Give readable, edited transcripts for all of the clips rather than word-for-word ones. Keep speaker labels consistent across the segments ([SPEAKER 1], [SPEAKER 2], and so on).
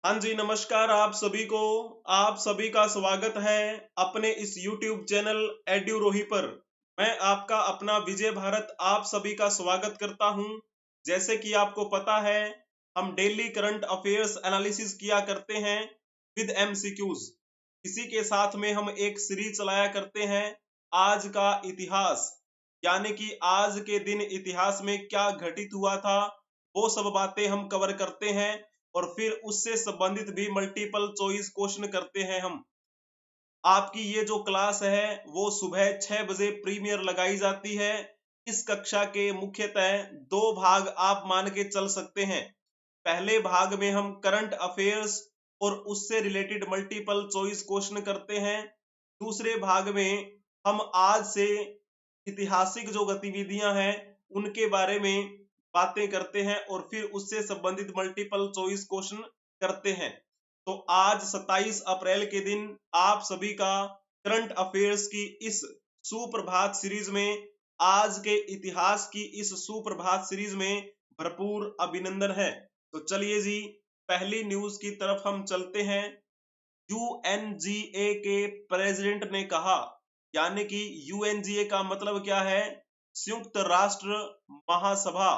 [SPEAKER 1] हाँ जी, नमस्कार आप सभी को। आप सभी का स्वागत है अपने इस YouTube चैनल एड्यूरोही पर। मैं आपका अपना विजय भारत आप सभी का स्वागत करता हूं। जैसे कि आपको पता है, हम डेली करंट अफेयर्स एनालिसिस किया करते हैं विद MCQs। इसी के साथ में हम एक सीरीज चलाया करते हैं आज का इतिहास, यानी कि आज के दिन इतिहास में क्या घटित हुआ था, वो सब बातें हम कवर करते हैं और फिर उससे संबंधित भी मल्टीपल चॉइस क्वेश्चन करते हैं हम। आपकी ये जो क्लास है वो सुबह 6 बजे प्रीमियर लगाई जाती है। इस कक्षा के मुख्यतः दो भाग आप मान के चल सकते हैं। पहले भाग में हम करंट अफेयर्स और उससे रिलेटेड मल्टीपल चॉइस क्वेश्चन करते हैं। दूसरे भाग में हम आज से ऐतिहासिक जो गतिविधियां हैं उनके बारे में बातें करते हैं और फिर उससे संबंधित मल्टीपल चॉइस क्वेश्चन करते हैं। तो आज 27 अप्रैल के दिन आप सभी का करंट अफेयर्स की इस सुप्रभात सीरीज में, आज के इतिहास की इस सुप्रभात सीरीज में भरपूर अभिनंदन है। तो चलिए जी, पहली न्यूज की तरफ हम चलते हैं। यूएनजीए के प्रेसिडेंट ने कहा, यानी कि यूएनजीए का मतलब क्या है? संयुक्त राष्ट्र महासभा,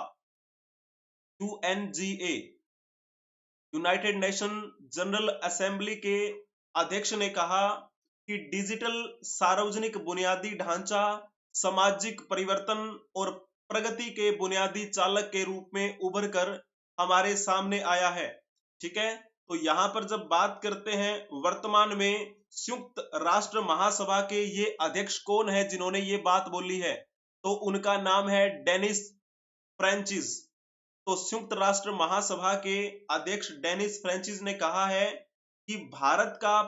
[SPEAKER 1] UNGA, United Nation General Assembly के अध्यक्ष ने कहा कि डिजिटल सार्वजनिक बुनियादी ढांचा सामाजिक परिवर्तन और प्रगति के बुनियादी चालक के रूप में उभर कर हमारे सामने आया है। ठीक है, तो यहाँ पर जब बात करते हैं वर्तमान में संयुक्त राष्ट्र महासभा के ये अध्यक्ष कौन है जिन्होंने ये बात बोली है, तो उनका नाम है डेनिस फ्रेंचिस। तो संयुक्त राष्ट्र महासभा के अध्यक्ष डेनिस फ्रेंचिस ने कहा है कि भारत का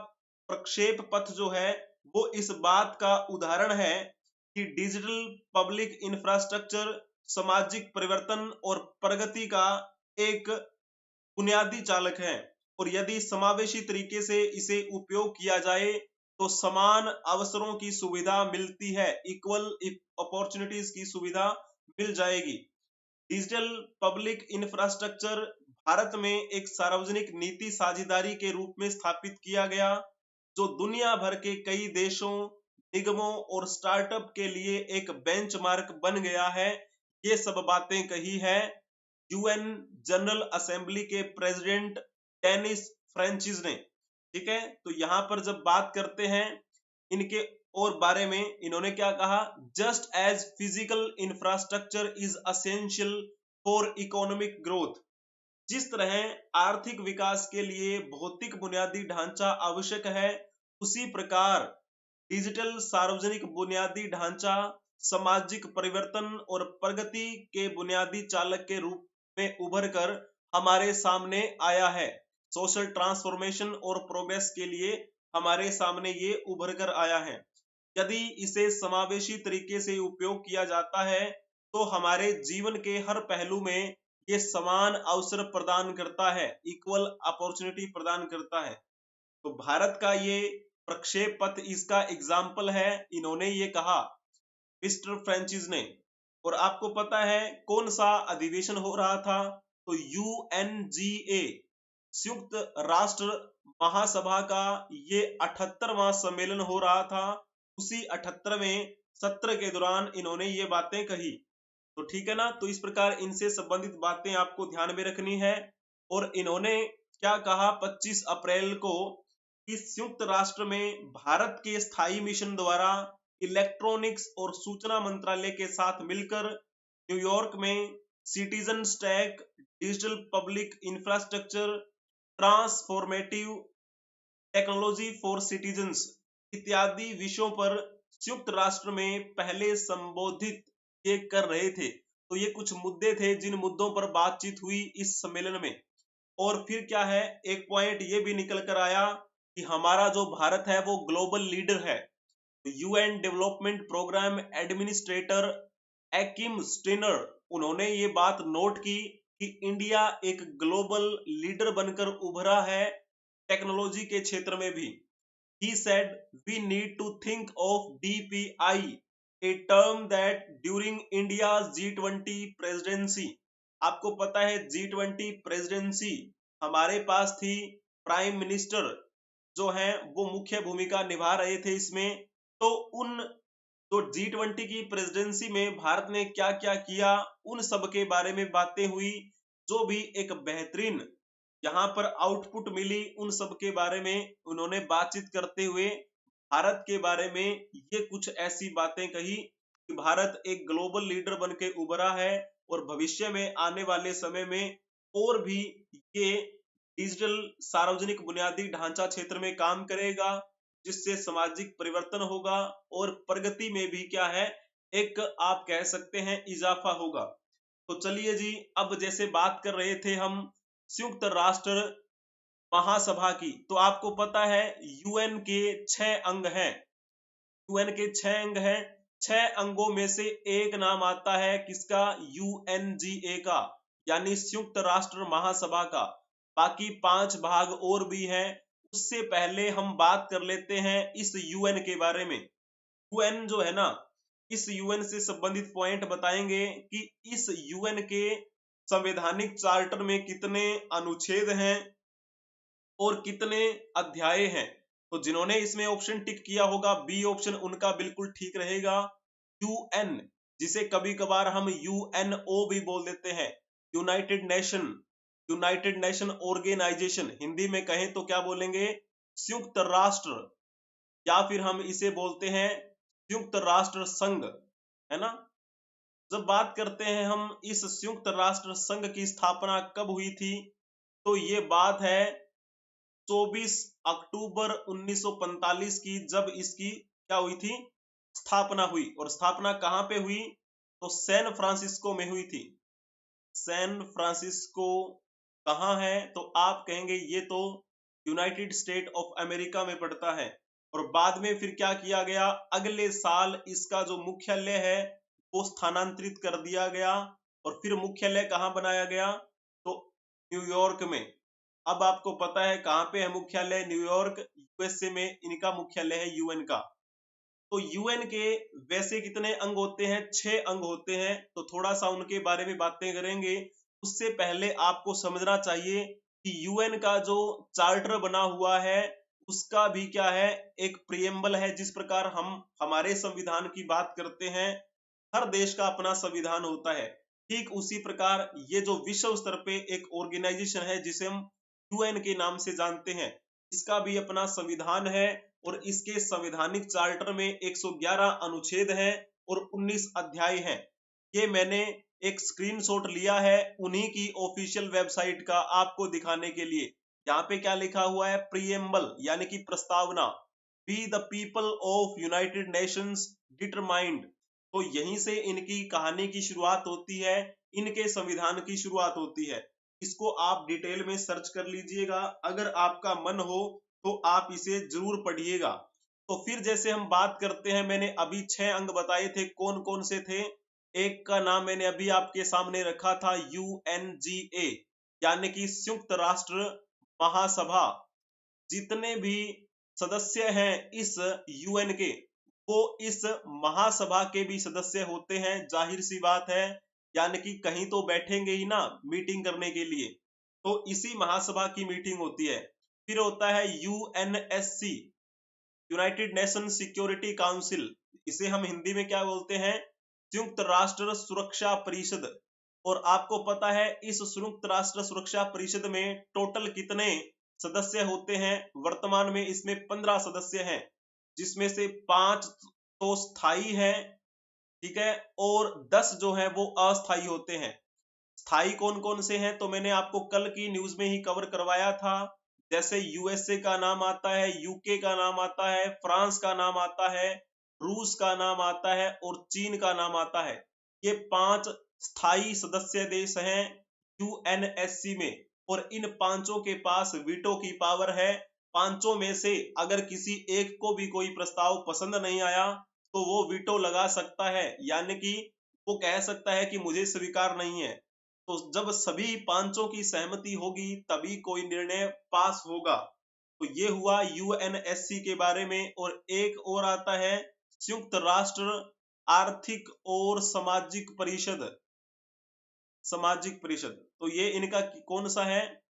[SPEAKER 1] प्रक्षेप पथ जो है वो इस बात का उदाहरण है कि डिजिटल पब्लिक इंफ्रास्ट्रक्चर सामाजिक परिवर्तन और प्रगति का एक बुनियादी चालक है, और यदि समावेशी तरीके से इसे उपयोग किया जाए तो समान अवसरों की सुविधा मिलती है, इक्वल अपॉर्चुनिटीज की सुविधा मिल जाएगी। डिजिटल पब्लिक इंफ्रास्ट्रक्चर भारत में एक सार्वजनिक नीति साझेदारी के रूप में स्थापित किया गया, जो दुनिया भर के कई देशों, निगमों और स्टार्टअप के लिए एक बेंचमार्क बन गया है। ये सब बातें कही है यूएन जनरल असेंबली के प्रेसिडेंट डेनिस फ्रेंचिस ने। ठीक है, तो यहां पर जब बात करते हैं इनके और बारे में, इन्होंने क्या कहा? Just as physical infrastructure is essential for economic growth, जिस तरह आर्थिक विकास के लिए भौतिक बुनियादी ढांचा आवश्यक है, उसी प्रकार डिजिटल सार्वजनिक बुनियादी ढांचा सामाजिक परिवर्तन और प्रगति के बुनियादी चालक के रूप में उभर कर हमारे सामने आया है। सोशल ट्रांसफॉर्मेशन और प्रोग्रेस के लिए हमारे सामने ये उभर कर आया है। यदि इसे समावेशी तरीके से उपयोग किया जाता है तो हमारे जीवन के हर पहलू में ये समान अवसर प्रदान करता है, इक्वल अपॉर्चुनिटी प्रदान करता है। तो भारत का ये प्रक्षेप पथ इसका एग्जाम्पल है, इन्होंने ये कहा मिस्टर फ्रेंचिस ने। और आपको पता है कौन सा अधिवेशन हो रहा था? तो यूएनजीए, संयुक्त राष्ट्र महासभा का ये 78वां सम्मेलन हो रहा था। उसी 78वें सत्र के दौरान इन्होंने ये बातें कही। तो ठीक है ना, तो इस प्रकार इनसे संबंधित बातें आपको ध्यान में रखनी है। और इन्होंने क्या कहा 25 अप्रैल को कि संयुक्त राष्ट्र में भारत के स्थायी मिशन द्वारा इलेक्ट्रॉनिक्स और सूचना मंत्रालय के साथ मिलकर न्यूयॉर्क में citizen stack, digital public infrastructure, transformative technology for citizens इत्यादि विषयों पर संयुक्त राष्ट्र में पहले संबोधित ये कर रहे थे। तो ये कुछ मुद्दे थे जिन मुद्दों पर बातचीत हुई इस सम्मेलन में। और फिर क्या है, एक पॉइंट ये भी निकल कर आया कि हमारा जो भारत है वो ग्लोबल लीडर है। यूएन डेवलपमेंट प्रोग्राम एडमिनिस्ट्रेटर एकिम स्टिनर, उन्होंने ये बात नोट की कि इंडिया एक ग्लोबल लीडर बनकर उभरा है टेक्नोलॉजी के क्षेत्र में भी। He said we need to think of DPI, a term that during India's G20 presidency, आपको पता है G20 प्रेसिडेंसी हमारे पास थी प्राइम मिनिस्टर जो हैं वो मुख्य भूमिका निभा रहे थे इसमें। तो उन तो G20 की प्रेसिडेंसी में भारत ने क्या क्या किया, उन सब के बारे में बातें हुई। जो भी एक बेहतरीन यहाँ पर आउटपुट मिली, उन सब के बारे में उन्होंने बातचीत करते हुए भारत के बारे में ये कुछ ऐसी बातें कही कि भारत एक ग्लोबल लीडर बन के उभरा है और भविष्य में आने वाले समय में और भी ये डिजिटल सार्वजनिक बुनियादी ढांचा क्षेत्र में काम करेगा, जिससे सामाजिक परिवर्तन होगा और प्रगति में भी क्या है, एक आप कह सकते हैं इजाफा होगा। तो चलिए जी, अब जैसे बात कर रहे थे हम संयुक्त राष्ट्र महासभा की, तो आपको पता है यूएन के 6 अंग हैं। यूएन के 6 अंग हैं। 6 अंगों में से एक नाम आता है किसका, यूएनजीए का, यानी संयुक्त राष्ट्र महासभा का। बाकी 5 भाग और भी हैं। उससे पहले हम बात कर लेते हैं इस यूएन के बारे में। यूएन जो है ना, इस यूएन से संबंधित पॉइंट बताएंगे कि इस यूएन के संवैधानिक चार्टर में कितने अनुच्छेद हैं और कितने अध्याय हैं। तो जिन्होंने इसमें ऑप्शन टिक किया होगा बी ऑप्शन, उनका बिल्कुल ठीक रहेगा। यूएन, जिसे कभी कभार हम यूएनओ भी बोल देते हैं, यूनाइटेड नेशन ऑर्गेनाइजेशन, हिंदी में कहें तो क्या बोलेंगे, संयुक्त राष्ट्र, या फिर हम इसे बोलते हैं संयुक्त राष्ट्र संघ, है ना। जब बात करते हैं हम इस संयुक्त राष्ट्र संघ की स्थापना कब हुई थी, तो ये बात है 24 अक्टूबर 1945 की, जब इसकी क्या हुई थी, स्थापना हुई। और स्थापना कहां पे हुई, तो सैन फ्रांसिस्को में हुई थी। सैन फ्रांसिस्को कहां है, तो आप कहेंगे ये तो यूनाइटेड स्टेट ऑफ अमेरिका में पड़ता है। और बाद में फिर क्या किया गया, अगले साल इसका जो मुख्यालय है वो स्थानांतरित कर दिया गया और फिर मुख्यालय कहां बनाया गया, तो न्यूयॉर्क में। अब आपको पता है कहां पे है मुख्यालय, न्यूयॉर्क, यूएसए में इनका मुख्यालय है यूएन का। तो यूएन के वैसे कितने अंग होते हैं, 6 अंग होते हैं। तो थोड़ा सा उनके बारे में बातें करेंगे। उससे पहले आपको समझना चाहिए कि यूएन का जो चार्टर बना हुआ है उसका भी क्या है, एक प्रियम्बल है। जिस प्रकार हम हमारे संविधान की बात करते हैं, हर देश का अपना संविधान होता है, ठीक उसी प्रकार ये जो विश्व स्तर पे एक ऑर्गेनाइजेशन है जिसे हम यूएन के नाम से जानते हैं, इसका भी अपना संविधान है। और इसके संवैधानिक चार्टर में 111 अनुच्छेद हैं और 19 अध्याय हैं। ये मैंने एक स्क्रीनशॉट लिया है उन्हीं की ऑफिशियल वेबसाइट का आपको दिखाने के लिए। यहाँ पे क्या लिखा हुआ है, प्रीएम्बल यानी कि प्रस्तावना, we the people of United Nations determined. तो यहीं से इनकी कहानी की शुरुआत होती है, इनके संविधान की शुरुआत होती है। इसको आप डिटेल में सर्च कर लीजिएगा, अगर आपका मन हो तो आप इसे जरूर पढ़िएगा। तो फिर जैसे हम बात करते हैं, मैंने अभी 6 अंग बताए थे, कौन कौन से थे। एक का नाम मैंने अभी आपके सामने रखा था, यूएनजीए, यानी कि संयुक्त राष्ट्र महासभा। जितने भी सदस्य हैं इस यूएन के, वो इस महासभा के भी सदस्य होते हैं, जाहिर सी बात है, यानी कि कहीं तो बैठेंगे ही ना मीटिंग करने के लिए, तो इसी महासभा की मीटिंग होती है। फिर होता है UNSC, United nation security council, इसे हम हिंदी में क्या बोलते हैं, संयुक्त राष्ट्र सुरक्षा परिषद। और आपको पता है इस संयुक्त राष्ट्र सुरक्षा परिषद में टोटल कितने सदस्य होते हैं, वर्तमान में इसमें 15 सदस्य हैं, जिसमें से 5 तो स्थायी हैं, ठीक है, और 10 जो है वो अस्थायी होते हैं। स्थायी कौन कौन से हैं, तो मैंने आपको कल की न्यूज में ही कवर करवाया था। जैसे यूएसए का नाम आता है, यूके का नाम आता है, फ्रांस का नाम आता है, रूस का नाम आता है और चीन का नाम आता है। ये 5 स्थायी सदस्य देश हैं यूएनएससी में, और इन पांचों के पास वीटो की पावर है। पांचों में से अगर किसी एक को भी कोई प्रस्ताव पसंद नहीं आया तो वो वीटो लगा सकता है, यानी कि वो कह सकता है कि मुझे स्वीकार नहीं है। तो जब सभी पांचों की सहमति होगी तभी कोई निर्णय पास होगा। तो ये हुआ यूएनएससी के बारे में। और एक और आता है संयुक्त राष्ट्र आर्थिक और सामाजिक परिषद, तो ये इनका कौन सा है,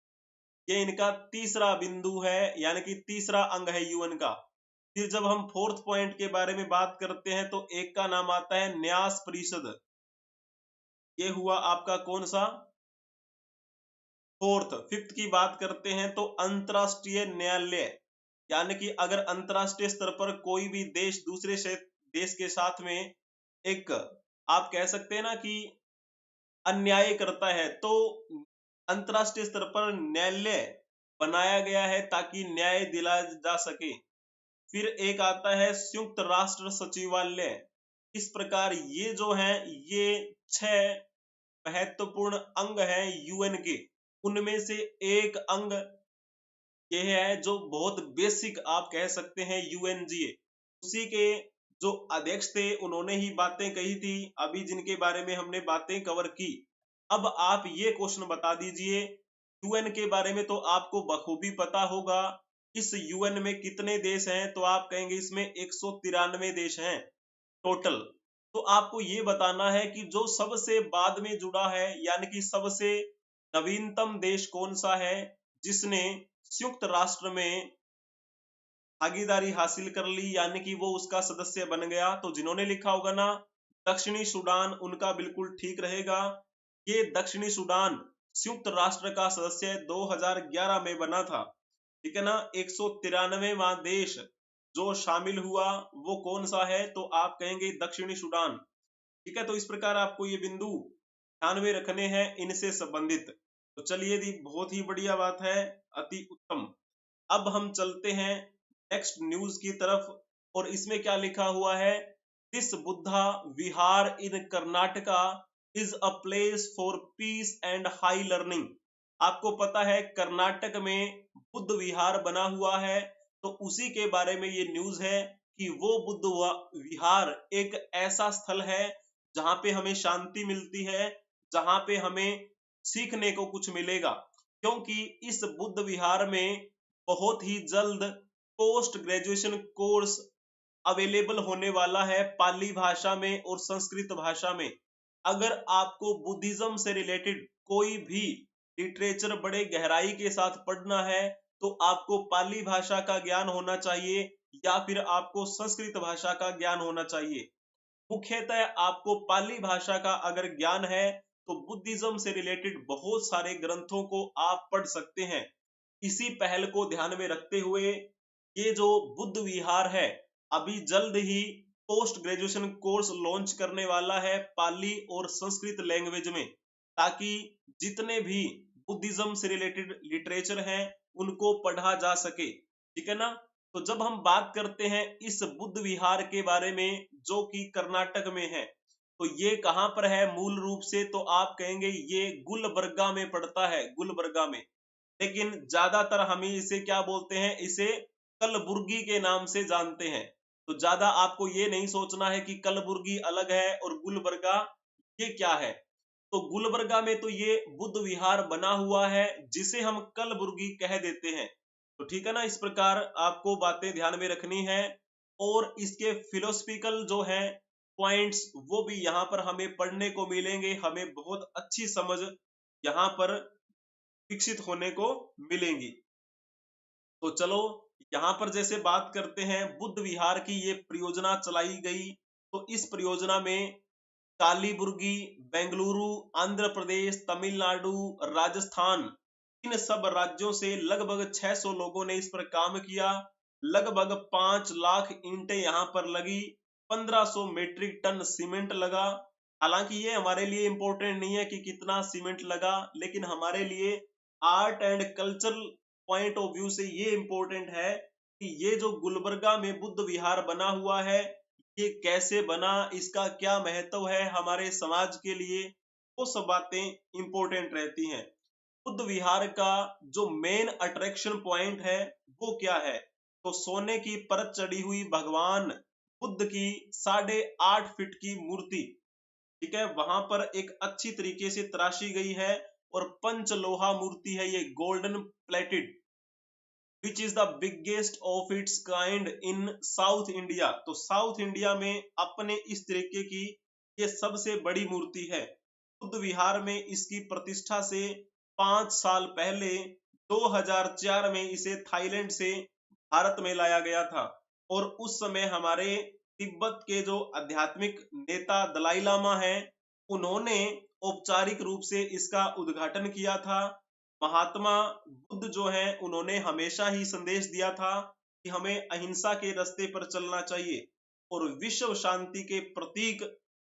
[SPEAKER 1] ये इनका तीसरा बिंदु है, यानी कि तीसरा अंग है यूएन का। फिर जब हम फोर्थ पॉइंट के बारे में बात करते हैं तो एक का नाम आता है न्यास परिषद। ये हुआ आपका कौन सा, फोर्थ। फिफ्थ की बात करते हैं तो अंतरराष्ट्रीय न्यायालय, यानी कि अगर अंतरराष्ट्रीय स्तर पर कोई भी देश दूसरे देश के साथ में एक, आप कह सकते हैं ना कि अन्याय करता है, तो अंतरराष्ट्रीय स्तर पर न्यायालय बनाया गया है ताकि न्याय दिलाया जा सके। फिर एक आता है संयुक्त राष्ट्र सचिवालय। इस प्रकार ये जो है, ये 6 महत्वपूर्ण अंग हैं यूएन के। उनमें से एक अंग ये है जो बहुत बेसिक आप कह सकते हैं, यूएनजीए। उसी के जो अध्यक्ष थे उन्होंने ही बातें कही थी अभी, जिनके बारे में हमने बातें कवर की। अब आप ये क्वेश्चन बता दीजिए, यूएन के बारे में तो आपको बखूबी पता होगा। इस यूएन में कितने देश हैं, तो आप कहेंगे इसमें 193 देश हैं टोटल। तो आपको ये बताना है कि जो सबसे बाद में जुड़ा है, यानी कि सबसे नवीनतम देश कौन सा है जिसने संयुक्त राष्ट्र में भागीदारी हासिल कर ली, यानी कि वो उसका सदस्य बन गया। तो जिन्होंने लिखा होगा ना दक्षिणी सूडान, उनका बिल्कुल ठीक रहेगा। ये दक्षिणी सूडान संयुक्त राष्ट्र का सदस्य 2011 में बना था, ठीक है ना। 193वां देश जो शामिल हुआ वो कौन सा है, तो आप कहेंगे दक्षिणी सूडान, ठीक है। तो इस प्रकार आपको ये बिंदु ध्यान में रखने हैं इनसे संबंधित। तो चलिए दी, बहुत ही बढ़िया बात है, अति उत्तम। अब हम चलते हैं नेक्स्ट न्यूज की तरफ, और इसमें क्या लिखा हुआ है, this Buddha Vihar in Karnataka is a place for piece and high learning. आपको पता है कर्नाटक में बुद्ध विहार बना हुआ है, तो उसी के बारे में ये न्यूज है कि वो बुद्ध विहार एक ऐसा स्थल है जहां पे हमें शांति मिलती है, जहां पे हमें सीखने को कुछ मिलेगा। क्योंकि इस बुद्ध विहार में बहुत ही जल्द पोस्ट ग्रेजुएशन कोर्स अवेलेबल होने वाला है, पाली भाषा में और संस्कृत भाषा में। अगर आपको बुद्धिज्म से रिलेटेड कोई भी लिटरेचर बड़े गहराई के साथ पढ़ना है, तो आपको पाली भाषा का ज्ञान होना चाहिए या फिर आपको संस्कृत भाषा का ज्ञान होना चाहिए। मुख्यतः आपको पाली भाषा का अगर ज्ञान है तो बुद्धिज्म से रिलेटेड बहुत सारे ग्रंथों को आप पढ़ सकते हैं। इसी पहल को ध्यान में रखते हुए ये जो बुद्ध विहार है अभी जल्द ही पोस्ट ग्रेजुएशन कोर्स लॉन्च करने वाला है पाली और संस्कृत लैंग्वेज में, ताकि जितने भी बुद्धिज्म से रिलेटेड लिटरेचर हैं उनको पढ़ा जा सके, ठीक है ना। तो जब हम बात करते हैं इस बुद्ध विहार के बारे में जो कि कर्नाटक में है, तो ये कहां पर है मूल रूप से, तो आप कहेंगे ये गुलबर्गा में पड़ता है, गुलबर्गा में। लेकिन ज्यादातर हम इसे क्या बोलते हैं, इसे कलबुर्गी के नाम से जानते हैं। तो ज्यादा आपको ये नहीं सोचना है कि कलबुर्गी अलग है और गुलबर्गा ये क्या है। तो गुलबर्गा में तो ये बुद्ध विहार बना हुआ है जिसे हम कलबुर्गी कह देते हैं। तो ठीक है ना, इस प्रकार आपको बातें ध्यान में रखनी है। और इसके फिलोसफिकल जो है पॉइंट्स वो भी यहाँ पर हमें पढ़ने को मिलेंगे, हमें बहुत अच्छी समझ यहाँ पर विकसित होने को मिलेंगी। तो चलो यहाँ पर जैसे बात करते हैं बुद्ध विहार की ये परियोजना चलाई गई, तो इस परियोजना में कालीबुर्गी, बेंगलुरु, आंध्र प्रदेश, तमिलनाडु, राजस्थान, इन सब राज्यों से लगभग 600 लोगों ने इस पर काम किया। लगभग 5 लाख ईंटें यहाँ पर लगी, 1500 मीट्रिक टन सीमेंट लगा। हालांकि ये हमारे लिए इंपॉर्टेंट नहीं है कि कितना सीमेंट लगा, लेकिन हमारे लिए art and cultural point of view से ये इंपॉर्टेंट है कि ये जो गुलबर्गा में बुद्ध विहार बना हुआ है ये कैसे बना, इसका क्या महत्व है हमारे समाज के लिए, वो सब बातें इंपॉर्टेंट रहती हैं। बुद्ध विहार का जो मेन अट्रैक्शन पॉइंट है वो क्या है, तो सोने की परत चढ़ी हुई भगवान बुद्ध की 8.5 फीट की मूर्ति, ठीक है, वहां पर एक अच्छी तरीके से तराशी गई है। और पंचलोहा मूर्ति है ये, golden plated, which is the biggest of its kind in south India. तो साउथ इंडिया में अपने इस तरीके की ये सबसे बड़ी मूर्ति है। बुद्ध विहार में इसकी प्रतिष्ठा से 5 साल पहले 2004 में इसे थाईलैंड से भारत में लाया गया था और उस समय हमारे तिब्बत के जो आध्यात्मिक नेता दलाई लामा हैं, उन्होंने औपचारिक रूप से इसका उद्घाटन किया था। महात्मा बुद्ध जो हैं, उन्होंने हमेशा ही संदेश दिया था कि हमें अहिंसा के रास्ते पर चलना चाहिए और विश्व शांति के प्रतीक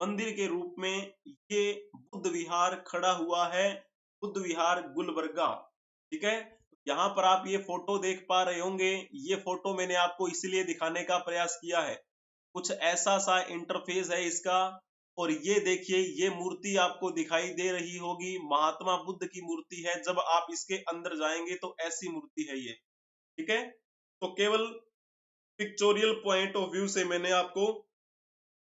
[SPEAKER 1] मंदिर के रूप में ये बुद्ध विहार खड़ा हुआ है, बुद्ध विहार गुलबर्गा। ठीक है, यहाँ पर आप ये फोटो देख पा रहे होंगे। ये फोटो मैंने आपको इसलिए दिखाने का प्रयास किया है, कुछ ऐसा सा इंटरफेस है इसका। और ये देखिए, ये मूर्ति आपको दिखाई दे रही होगी, महात्मा बुद्ध की मूर्ति है। जब आप इसके अंदर जाएंगे तो ऐसी मूर्ति है ये। ठीक है, तो केवल पिक्चोरियल पॉइंट ऑफ व्यू से मैंने आपको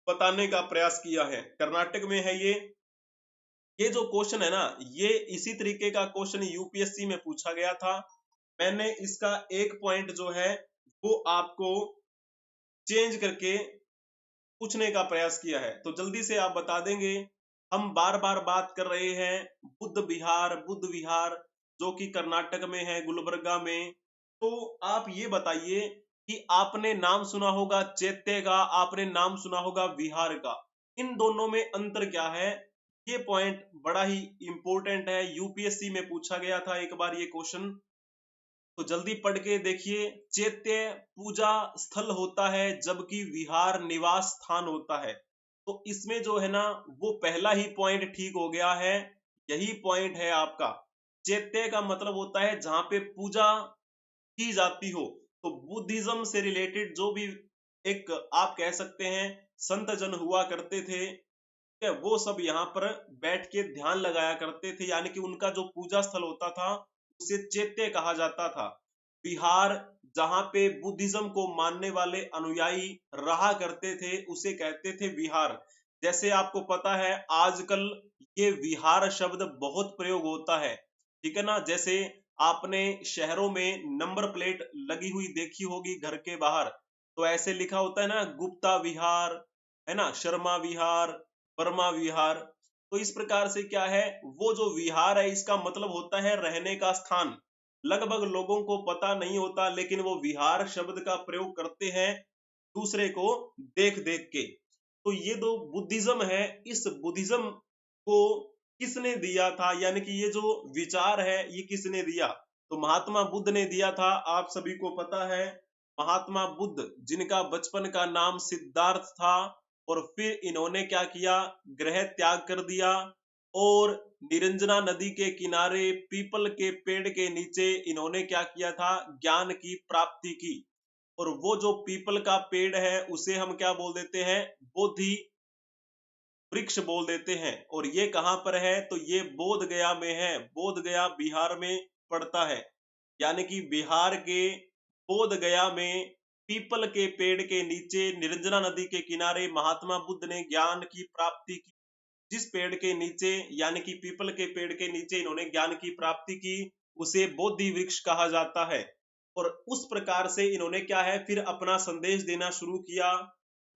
[SPEAKER 1] बताने का प्रयास किया है। कर्नाटक में है ये जो क्वेश्चन है ना, ये इसी तरीके का क्वेश्चन यूपीएससी में पूछा गया था। मैंने इसका एक पॉइंट जो है वो आपको चेंज करके पूछने का प्रयास किया है, तो जल्दी से आप बता देंगे। हम बार बार बात कर रहे हैं बुद्ध विहार जो कि कर्नाटक में है, गुलबर्गा में। तो आप ये बताइए कि आपने नाम सुना होगा चैत्य का, आपने नाम सुना होगा विहार का, इन दोनों में अंतर क्या है? ये पॉइंट बड़ा ही इंपॉर्टेंट है, यूपीएससी में पूछा गया था एक बार ये क्वेश्चन, तो जल्दी पढ़ के देखिए। चैत्य पूजा स्थल होता है जबकि विहार निवास स्थान होता है। तो इसमें जो है ना, वो पहला ही पॉइंट ठीक हो गया है, यही पॉइंट है आपका। चैत्य का मतलब होता है जहां पे पूजा की जाती हो। तो बुद्धिज्म से रिलेटेड जो भी एक आप कह सकते हैं संत जन हुआ करते थे, वो सब यहाँ पर बैठ के ध्यान लगाया करते थे, यानी कि उनका जो पूजा स्थल होता था उसे चैत्य कहा जाता था। विहार जहां पे बुद्धिज्म को मानने वाले अनुयायी रहा करते थे उसे कहते थे विहार। जैसे आपको पता है आजकल ये विहार शब्द बहुत प्रयोग होता है, ठीक है ना। जैसे आपने शहरों में नंबर प्लेट लगी हुई देखी होगी घर के बाहर, तो ऐसे लिखा होता है ना, गुप्ता विहार, है ना, शर्मा विहार, वर्मा विहार। तो इस प्रकार से क्या है, वो जो विहार है इसका मतलब होता है रहने का स्थान। लगभग लोगों को पता नहीं होता, लेकिन वो विहार शब्द का प्रयोग करते हैं दूसरे को देख देख के। तो ये जो बुद्धिज्म है, इस बुद्धिज्म को किसने दिया था, यानी कि ये जो विचार है ये किसने दिया? तो महात्मा बुद्ध ने दिया था, आप सभी को पता है। महात्मा बुद्ध जिनका बचपन का नाम सिद्धार्थ था, और फिर इन्होंने क्या किया, गृह त्याग कर दिया और निरंजना नदी के किनारे पीपल के पेड़ के नीचे इन्होंने क्या किया था, ज्ञान की प्राप्ति की। और वो जो पीपल का पेड़ है उसे हम क्या बोल देते हैं, बोधि वृक्ष बोल देते हैं। और ये कहां पर है, तो ये बोध गया में है, बोध गया बिहार में पड़ता है। यानी कि बिहार के बोध गया में पीपल के पेड़ के नीचे निरंजना नदी के किनारे महात्मा बुद्ध ने ज्ञान की प्राप्ति की। जिस पेड़ के नीचे, यानी कि पीपल के पेड़ के नीचे इन्होंने ज्ञान की प्राप्ति की, उसे बोधि वृक्ष कहा जाता है। और उस प्रकार से इन्होंने क्या है, फिर अपना संदेश देना शुरू किया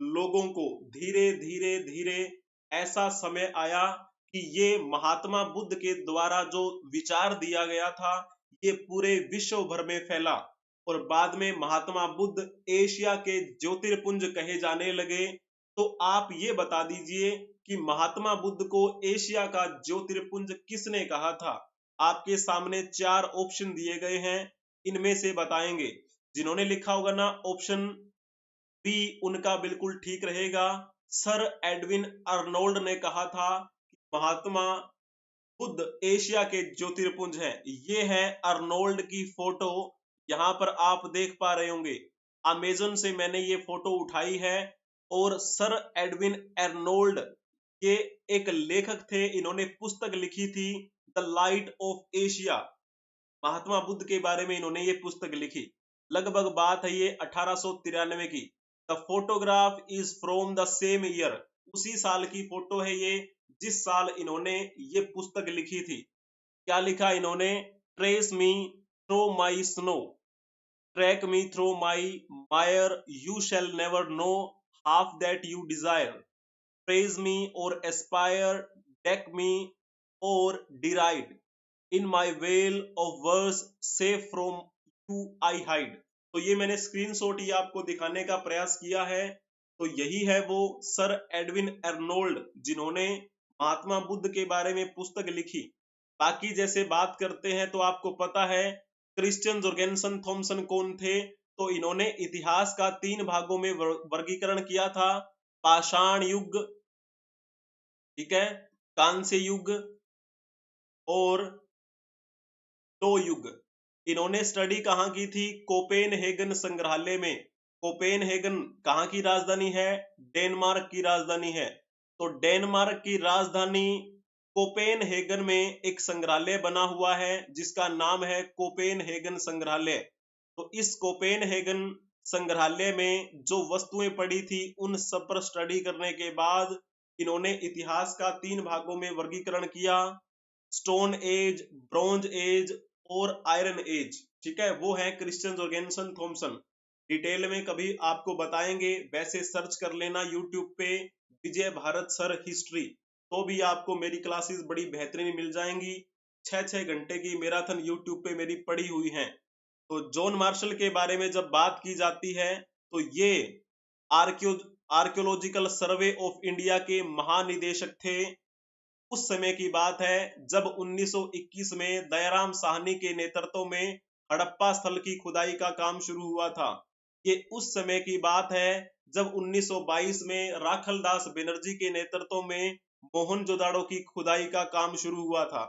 [SPEAKER 1] लोगों को। धीरे धीरे धीरे ऐसा समय आया कि ये महात्मा बुद्ध के द्वारा जो विचार दिया गया था ये पूरे विश्व भर में फैला, और बाद में महात्मा बुद्ध एशिया के ज्योतिर्पुंज कहे जाने लगे। तो आप ये बता दीजिए कि महात्मा बुद्ध को एशिया का ज्योतिर्पुंज किसने कहा था? आपके सामने 4 ऑप्शन दिए गए हैं, इनमें से बताएंगे। जिन्होंने लिखा होगा ना ऑप्शन बी, उनका बिल्कुल ठीक रहेगा। सर एडविन अर्नोल्ड ने कहा था कि महात्मा बुद्ध एशिया के ज्योतिर्पुंज हैं। ये है अर्नोल्ड की फोटो, यहाँ पर आप देख पा रहे होंगे। अमेजन से मैंने ये फोटो उठाई है। और सर एडविन अर्नोल्ड ये एक लेखक थे, इन्होंने पुस्तक लिखी थी the light of Asia. Mahatma Buddha के बारे में इन्होंने ये पुस्तक लिखी। लगभग बात है ये 1893 की। The photograph is from the same year, उसी साल की फोटो है ये जिस साल इन्होंने ये पुस्तक लिखी थी। क्या लिखा इन्होंने? Trace me through my snow, track me through my mire, you shall never know half that you desire, praise me or aspire, deck me or deride. In my veil of verse safe from you I hide. तो ये मैंने screenshot ये आपको दिखाने का प्रयास किया है। तो यही है वो सर एडविन अर्नोल्ड जिन्होंने महात्मा बुद्ध के बारे में पुस्तक लिखी। बाकी जैसे बात करते हैं तो आपको पता है क्रिश्चियन जोर्गेनसन थॉमसन कौन थे। तो इन्होंने इतिहास का 3 भागों में वर्गीकरण किया था। पाषाण युग, ठीक है, कांस्य युग और दो युग। इन्होंने स्टडी कहाँ की थी? कोपेनहेगन संग्रहालय में। कोपेनहेगन कहाँ की राजधानी है? डेनमार्क की राजधानी है। तो डेनमार्क की राजधानी कोपेनहेगन में एक संग्रहालय बना हुआ है जिसका नाम है कोपेनहेगन संग्रहालय। तो इस कोपेनहेगन संग्रहालय में जो वस्तुएं पड़ी थी उन सब पर स्टडी करने के बाद इन्होंने इतिहास का 3 भागों में वर्गीकरण किया। स्टोन एज, ब्रॉन्ज एज और आयरन एज, ठीक है, वो है क्रिश्चियन जोर्गेनसन थॉमसन। डिटेल में कभी आपको बताएंगे, वैसे सर्च कर लेना यूट्यूब पे विजय भारत सर हिस्ट्री, तो भी आपको मेरी क्लासेस बड़ी बेहतरीन मिल जाएंगी। 6-6 घंटे की मैराथन यूट्यूब पे मेरी पड़ी हुई है। तो जॉन मार्शल के बारे में जब बात की जाती है तो ये आर्कियोलॉजिकल सर्वे ऑफ इंडिया के महानिदेशक थे। उस समय की बात है जब 1921 में दयाराम साहनी के नेतृत्व में हड़प्पा स्थल की खुदाई का काम शुरू हुआ था। ये उस समय की बात है जब 1922 में राखलदास बनर्जी के नेतृत्व में मोहनजोदाड़ो की खुदाई का काम शुरू हुआ था।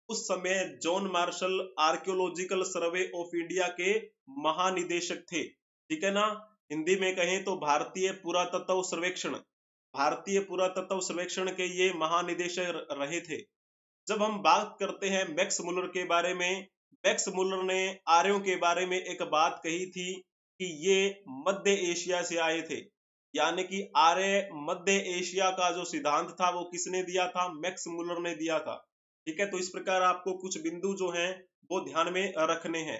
[SPEAKER 1] उस समय John Marshall archaeological survey of India के महानिदेशक थे, ठीक है ना। हिंदी में कहें तो भारतीय पुरातत्व सर्वेक्षण, भारतीय पुरातत्व सर्वेक्षण के ये महानिदेशक रहे थे। जब हम बात करते हैं मैक्स मुलर के बारे में, मैक्स मुलर ने आर्यों के बारे में एक बात कही थी कि ये मध्य एशिया से आए थे। यानी कि आर्य मध्य एशिया का जो सिद्धांत था वो किसने दिया था? मैक्स मुलर ने दिया था, ठीक है। तो इस प्रकार आपको कुछ बिंदु जो हैं वो ध्यान में रखने हैं।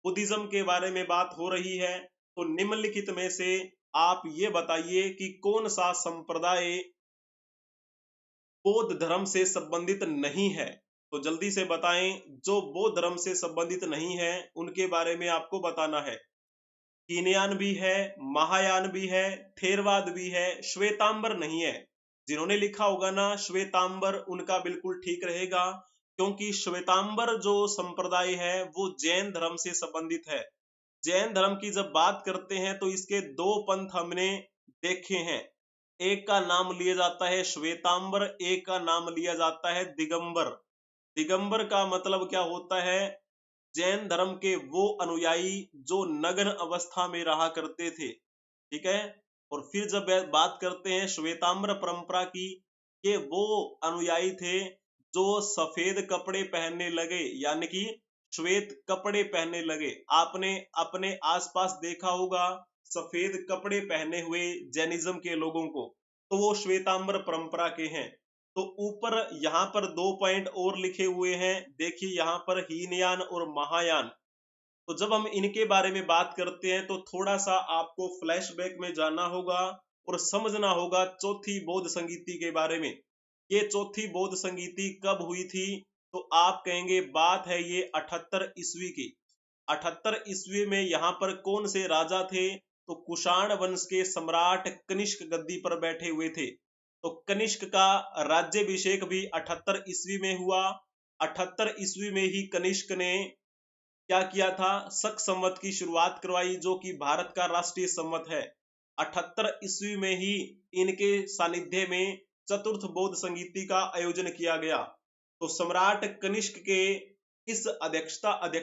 [SPEAKER 1] बुद्धिज्म के बारे में बात हो रही है तो निम्नलिखित में से आप ये बताइए कि कौन सा संप्रदाय बौद्ध धर्म से संबंधित नहीं है। तो जल्दी से बताएं, जो बौद्ध धर्म से संबंधित नहीं है उनके बारे में आपको बताना है। हीनयान भी है, महायान भी है, थेरवाद भी है, श्वेतांबर नहीं है। जिन्होंने लिखा होगा ना श्वेतांबर, उनका बिल्कुल ठीक रहेगा, क्योंकि श्वेतांबर जो संप्रदाय है वो जैन धर्म से संबंधित है। जैन धर्म की जब बात करते हैं तो इसके 2 पंथ हमने देखे हैं। एक का नाम लिया जाता है श्वेतांबर, एक का नाम लिया जाता है दिगंबर। दिगंबर का मतलब क्या होता है? जैन धर्म के वो अनुयायी जो नग्न अवस्था में रहा करते थे, ठीक है। और फिर जब बात करते हैं श्वेतांबर परंपरा की, ये वो अनुयायी थे जो सफेद कपड़े पहनने लगे, यानी कि श्वेत कपड़े पहनने लगे। आपने अपने आसपास देखा होगा सफेद कपड़े पहने हुए जैनिज्म के लोगों को, तो वो श्वेतांबर परंपरा के हैं। तो ऊपर यहाँ पर 2 पॉइंट और लिखे हुए हैं, देखिए यहाँ पर हीनयान और महायान। तो जब हम इनके बारे में बात करते हैं तो थोड़ा सा आपको फ्लैशबैक में जाना होगा और समझना होगा चौथी बौद्ध संगीति के बारे में। ये चौथी बौद्ध संगीति कब हुई थी? तो आप कहेंगे बात है ये 78 ईस्वी की। 78 ईस्वी में यहाँ पर कौन से राजा थे? तो कुषाण वंश के सम्राट कनिष्क गद्दी पर बैठे हुए थे। तो कनिष्क का राज्याभिषेक भी 78 ईस्वी में हुआ। 78 ईस्वी में ही कनिष्क ने क्या किया था? शक संवत की शुरुआत करवाई, जो कि भारत का राष्ट्रीय संवत है। 78 ईस्वी में ही इनके सानिध्य में चतुर्थ बौद्ध संगीति का आयोजन किया गया। तो सम्राट कनिष्क के इस अध्यक्ष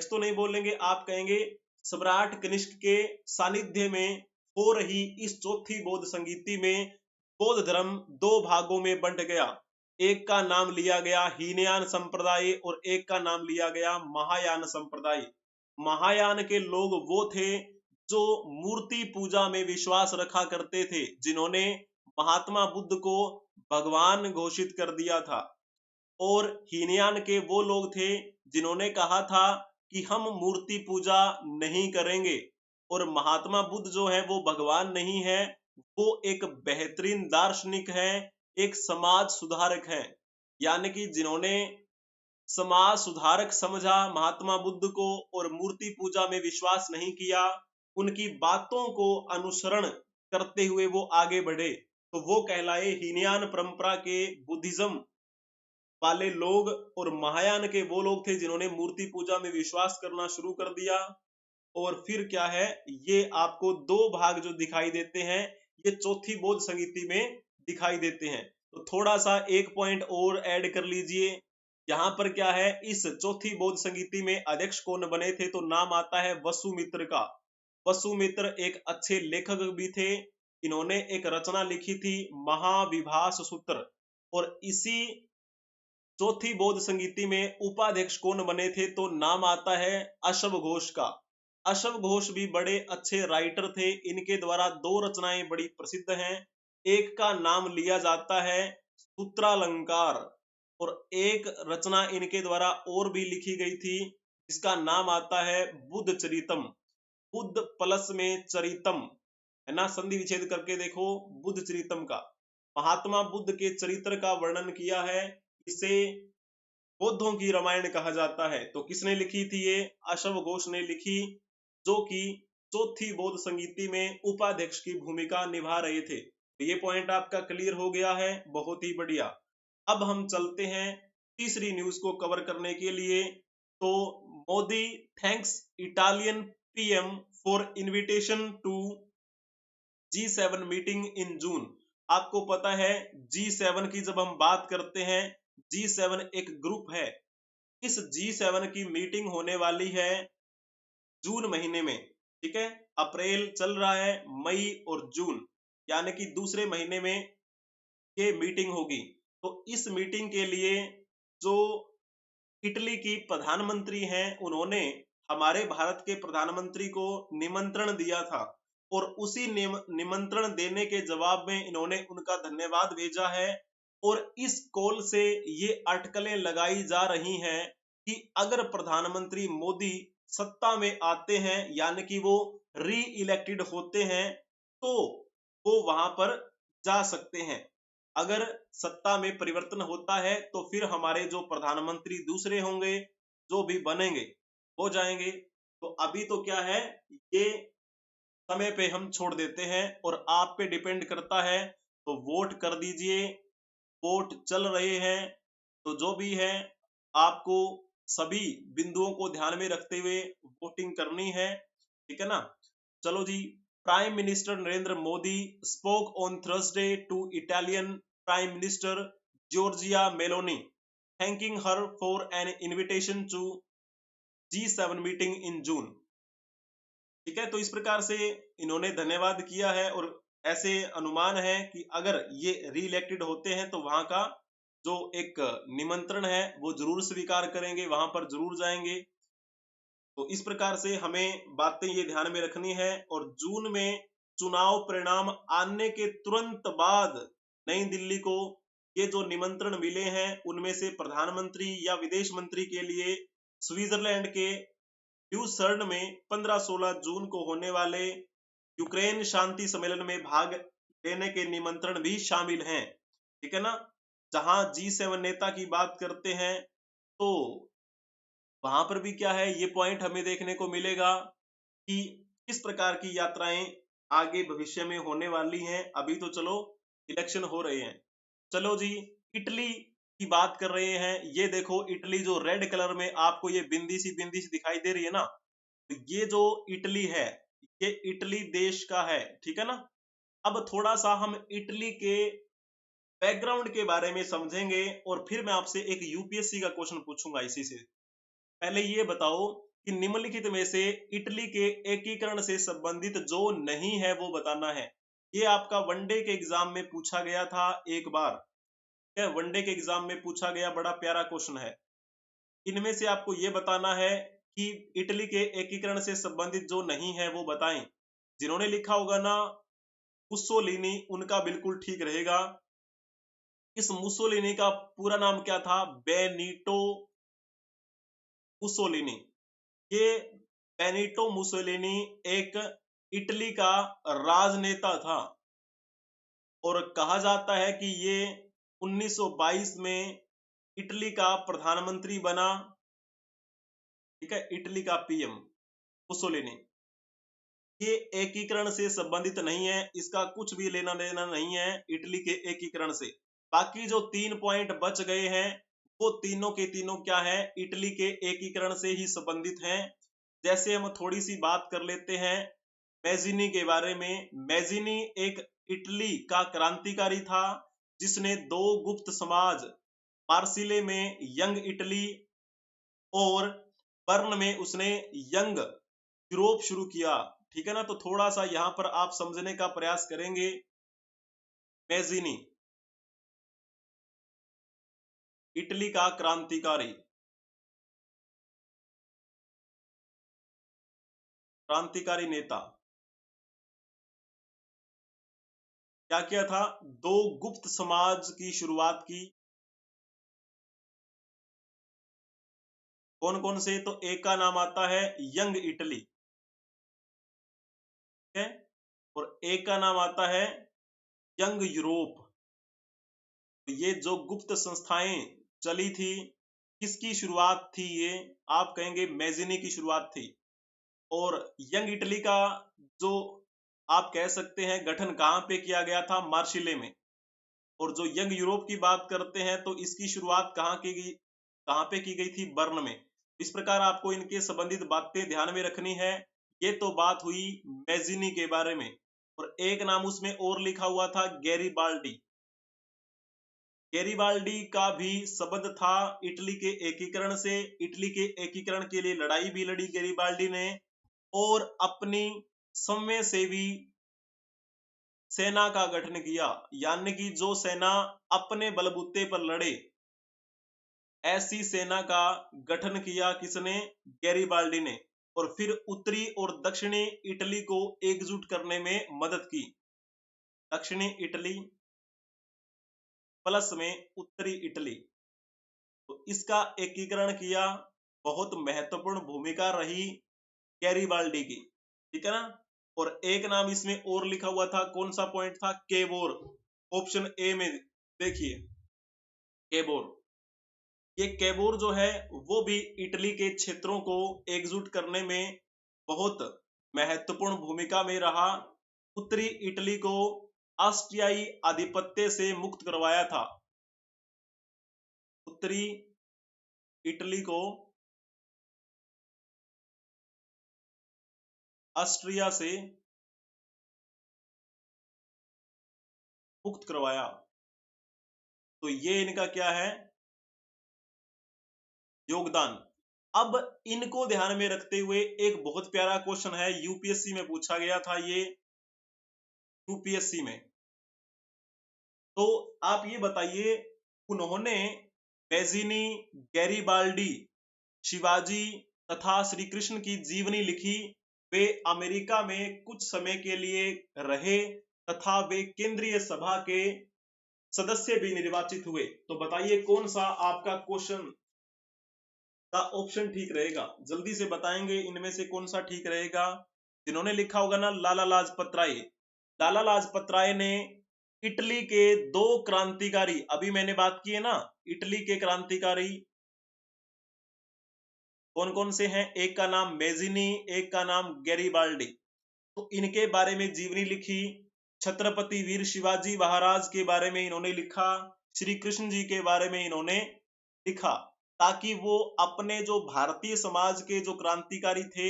[SPEAKER 1] तो नहीं बोलेंगे, आप कहेंगे सम्राट कनिष्क के सानिध्य में हो रही इस चौथी बौद्ध संगीति में बौद्ध धर्म 2 भागों में बंट गया। एक का नाम लिया गया हीनयान संप्रदाय और एक का नाम लिया गया महायान संप्रदाय। महायान के लोग वो थे जो मूर्ति पूजा में विश्वास रखा करते थे, जिन्होंने महात्मा बुद्ध को भगवान घोषित कर दिया था। और हीनयान के वो लोग थे जिन्होंने कहा था कि हम मूर्ति पूजा नहीं करेंगे। और महात्मा बुद्ध जो है वो भगवान नहीं है, वो एक बेहतरीन दार्शनिक है, एक समाज सुधारक है। यानी कि जिन्होंने समाज सुधारक समझा महात्मा बुद्ध को और मूर्ति पूजा में विश्वास नहीं किया, उनकी बातों को अनुसरण करते हुए वो आगे बढ़े, तो वो कहलाए हीनयान परंपरा के बुद्धिज्म वाले लोग। और महायान के वो लोग थे जिन्होंने मूर्ति पूजा में विश्वास करना शुरू कर दिया। और फिर क्या है, ये आपको दो भाग जो दिखाई देते हैं, ये चौथी बौद्ध संगीति में दिखाई देते हैं। तो थोड़ा सा एक पॉइंट और ऐड कर लीजिए। यहाँ पर क्या है, इस चौथी बौद्ध संगीति में अध्यक्ष कौन बने थे, तो नाम आता है वसुमित्र का। वसुमित्र एक अच्छे लेखक भी थे। इन्होंने एक रचना लिखी थी महाविभास सूत्र। और इसी चौथी बौद्ध संगीति में उपाध्यक्ष कौन बने थे, तो नाम आता है अशव घोष का। अशव घोष भी बड़े अच्छे राइटर थे। इनके द्वारा दो रचनाएं बड़ी प्रसिद्ध हैं। एक का नाम लिया जाता है सूत्रालंकार, और एक रचना इनके द्वारा और भी लिखी गई थी, इसका नाम आता है बुद्ध चरितम। बुद्ध प्लस में चरितम है ना, संधि विच्छेद करके देखो, बुद्ध चरितम का महात्मा बुद्ध के चरित्र का वर्णन किया है। इसे बौद्धों की रामायण कहा जाता है। तो किसने लिखी थी ये, अशव घोष ने लिखी, जो कि चौथी बौद्ध संगीति में उपाध्यक्ष की भूमिका निभा रहे थे। तो ये पॉइंट आपका क्लियर हो गया है, बहुत ही बढ़िया। अब हम चलते हैं तीसरी न्यूज को कवर करने के लिए। तो Modi thanks Italian PM for invitation to G7 meeting in June. आपको पता है G7 की जब हम बात करते हैं, G7 एक ग्रुप है। इस G7 की मीटिंग होने वाली है जून महीने में, ठीक है। अप्रैल चल रहा है, मई और जून यानी कि दूसरे महीने में ये मीटिंग होगी। तो इस मीटिंग के लिए जो इटली की प्रधानमंत्री हैं, उन्होंने हमारे भारत के प्रधानमंत्री को निमंत्रण दिया था, और उसी निमंत्रण देने के जवाब में इन्होंने उनका धन्यवाद भेजा है। और इस कॉल से ये अटकलें लगाई जा रही हैं कि अगर प्रधानमंत्री मोदी सत्ता में आते हैं, यानी कि वो री इलेक्टेड होते हैं, तो वो वहां पर जा सकते हैं। अगर सत्ता में परिवर्तन होता है तो फिर हमारे जो प्रधानमंत्री दूसरे होंगे, जो भी बनेंगे, हो जाएंगे। तो अभी तो क्या है, ये समय पे हम छोड़ देते हैं और आप पे डिपेंड करता है। तो वोट कर दीजिए, वोट चल रहे हैं। तो जो भी है, आपको सभी बिंदुओं को ध्यान में रखते हुए वोटिंग करनी है, ठीक है ना। चलो जी, prime minister Narendra Modi spoke on Thursday to Italian prime minister Giorgia Meloni thanking her for an invitation to G7 meeting in June. ठीक है, तो इस प्रकार से इन्होंने धन्यवाद किया है। और ऐसे अनुमान है कि अगर ये री इलेक्टेड होते हैं तो वहां का जो एक निमंत्रण है वो जरूर स्वीकार करेंगे, वहां पर जरूर जाएंगे। तो इस प्रकार से हमें बातें ये ध्यान में रखनी है। और जून में चुनाव परिणाम आने के तुरंत बाद नई दिल्ली को ये जो निमंत्रण मिले हैं, उनमें से प्रधानमंत्री या विदेश मंत्री के लिए स्विट्जरलैंड के ल्यूसर्न में 15-16 जून को होने वाले यूक्रेन शांति सम्मेलन में भाग लेने के निमंत्रण भी शामिल हैं, ठीक है ना। जहां G7 नेता की बात करते हैं, तो वहां पर भी क्या है, ये पॉइंट हमें देखने को मिलेगा कि किस प्रकार की यात्राएं आगे भविष्य में होने वाली हैं। अभी तो चलो इलेक्शन हो रहे हैं। चलो जी, इटली की बात कर रहे हैं। ये देखो, इटली जो रेड कलर में आपको ये बिंदी सी दिखाई दे रही है ना, तो ये जो इटली है, ये इटली देश का है, ठीक है ना। अब थोड़ा सा हम इटली के बैकग्राउंड के बारे में समझेंगे, और फिर मैं आपसे एक यूपीएससी का क्वेश्चन पूछूंगा इसी से। पहले ये बताओ कि निम्नलिखित में से इटली के एकीकरण से संबंधित जो नहीं है वो बताना है। ये आपका वनडे के एग्जाम में पूछा गया था एक बार, क्या वनडे के एग्जाम में पूछा गया, बड़ा प्यारा क्वेश्चन है। इनमें से आपको ये बताना है कि इटली के एकीकरण से संबंधित जो नहीं है वो बताएं। जिन्होंने लिखा होगा ना मुसोलिनी, उनका बिल्कुल ठीक रहेगा। इस मुसोलिनी का पूरा नाम क्या था, बेनिटो मुसोलिनी। ये बेनिटो मुसोलिनी एक इटली का राजनेता था, और कहा जाता है कि ये 1922 में इटली का प्रधानमंत्री बना, ठीक है, इटली का पीएम मुसोलिनी। ये एकीकरण से संबंधित नहीं है, इसका कुछ भी लेना देना नहीं है इटली के एकीकरण से। बाकी जो 3 पॉइंट बच गए हैं वो तीनों के तीनों क्या है, इटली के एकीकरण से ही संबंधित हैं। जैसे हम थोड़ी सी बात कर लेते हैं मैजिनी के बारे में। मैजिनी एक इटली का क्रांतिकारी था जिसने 2 गुप्त समाज मार्सिले में यंग इटली और बर्न में उसने यंग यूरोप शुरू किया, ठीक है ना। तो थोड़ा सा यहां पर आप समझने का प्रयास करेंगे। मैजिनी इटली का क्रांतिकारी नेता क्या किया था, 2 गुप्त समाज की शुरुआत की। कौन कौन से, तो एक का नाम आता है यंग इटली, ठीक है, और एक का नाम आता है यंग यूरोप। ये जो गुप्त संस्थाएं चली थी, किसकी शुरुआत थी ये, आप कहेंगे मैजिनी की शुरुआत थी। और यंग इटली का जो आप कह सकते हैं गठन कहां पे किया गया था, मार्सिले में। और जो यंग यूरोप की बात करते हैं तो इसकी शुरुआत कहां पे की गई थी, बर्न में। इस प्रकार आपको इनके संबंधित बातें ध्यान में रखनी है। ये तो बात हुई मैजिनी के बारे में। और एक नाम उसमें और लिखा हुआ था गैरीबाल्डी। गैरीबाल्डी का भी संबंध था इटली के एकीकरण से। इटली के एकीकरण के लिए लड़ाई भी लड़ी गैरीबाल्डी ने, और अपनी स्वयं सेवी सेना का गठन किया। यानी कि जो सेना अपने बलबूते पर लड़े, ऐसी सेना का गठन किया किसने, गैरीबाल्डी ने। और फिर उत्तरी और दक्षिणी इटली को एकजुट करने में मदद की। दक्षिणी इटली प्लस में उत्तरी इटली, तो इसका एकीकरण किया। बहुत महत्वपूर्ण भूमिका रही गैरीबाल्डी की, ठीक है ना। और एक नाम इसमें और लिखा हुआ था, कौन सा पॉइंट था, केबोर। ऑप्शन ए में देखिए केबोर। ये केबोर जो है वो भी इटली के क्षेत्रों को एकजुट करने में बहुत महत्वपूर्ण भूमिका में रहा। उत्तरी इटली को ऑस्ट्रियाई आधिपत्य से मुक्त करवाया था। उत्तरी इटली को ऑस्ट्रिया से मुक्त करवाया। तो ये इनका क्या है, योगदान। अब इनको ध्यान में रखते हुए एक बहुत प्यारा क्वेश्चन है, यूपीएससी में पूछा गया था ये, यूपीएससी में। तो आप ये बताइए, उन्होंने मैजिनी, गैरीबाल्डी, शिवाजी तथा श्री कृष्ण की जीवनी लिखी। वे अमेरिका में कुछ समय के लिए रहे तथा वे केंद्रीय सभा के सदस्य भी निर्वाचित हुए। तो बताइए कौन सा आपका क्वेश्चन का ऑप्शन ठीक रहेगा, जल्दी से बताएंगे इनमें से कौन सा ठीक रहेगा। जिन्होंने लिखा होगा ना, लाला लाजपत राय। लाला लाजपत राय ने इटली के 2 क्रांतिकारी, अभी मैंने बात की है ना, इटली के क्रांतिकारी कौन कौन से हैं, एक का नाम मैजिनी, एक का नाम गैरीबाल्डी। तो इनके बारे में जीवनी लिखी। छत्रपति वीर शिवाजी महाराज के बारे में इन्होंने लिखा, श्री कृष्ण जी के बारे में इन्होंने लिखा, ताकि वो अपने जो भारतीय समाज के जो क्रांतिकारी थे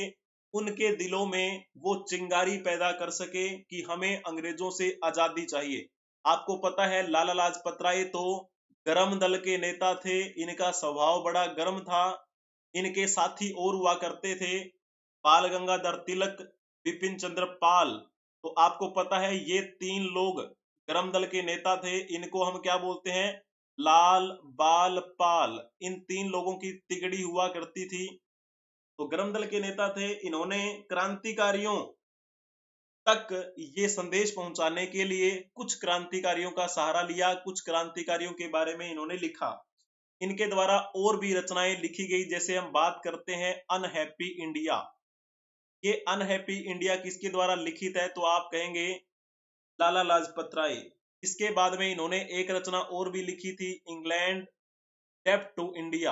[SPEAKER 1] उनके दिलों में वो चिंगारी पैदा कर सके कि हमें अंग्रेजों से आजादी चाहिए। आपको पता है लाला लाजपत राय तो गर्म दल के नेता थे, इनका स्वभाव बड़ा गर्म था। इनके साथी और हुआ करते थे, बाल गंगाधर तिलक, विपिन चंद्र पाल। तो आपको पता है ये 3 लोग गर्म दल के नेता थे। इनको हम क्या बोलते हैं, लाल बाल पाल। इन 3 लोगों की तिगड़ी हुआ करती थी। तो गर्म दल के नेता थे। इन्होंने क्रांतिकारियों तक ये संदेश पहुंचाने के लिए कुछ क्रांतिकारियों का सहारा लिया, कुछ क्रांतिकारियों के बारे में इन्होंने लिखा। इनके द्वारा और भी रचनाएं लिखी गई, जैसे हम बात करते हैं अनहैप्पी इंडिया। ये अनहैप्पी इंडिया किसके द्वारा लिखित है, तो आप कहेंगे लाला लाजपत राय। इसके बाद में इन्होंने एक रचना और भी लिखी थी, इंग्लैंड डेप्ट टू इंडिया।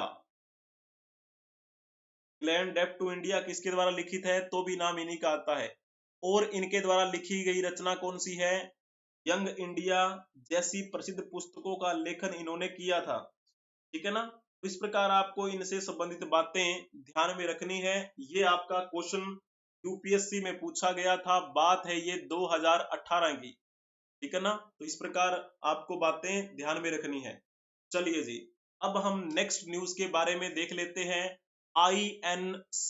[SPEAKER 1] ग्लैन डेप्ट टू इंडिया किसके द्वारा लिखित है, तो भी नाम इन्हीं का आता है। और इनके द्वारा लिखी गई रचना कौन सी है, यंग इंडिया जैसी प्रसिद्ध पुस्तकों का लेखन इन्होंने किया था। ठीक है ना। तो इस प्रकार आपको इनसे संबंधित बातें ध्यान में रखनी है। ये आपका क्वेश्चन यूपीएससी में पूछा गया था, बात है ये 2018 की। ठीक है ना। तो इस प्रकार आपको बातें ध्यान में रखनी है। चलिए जी, अब हम नेक्स्ट न्यूज के बारे में देख लेते हैं। INCOIS,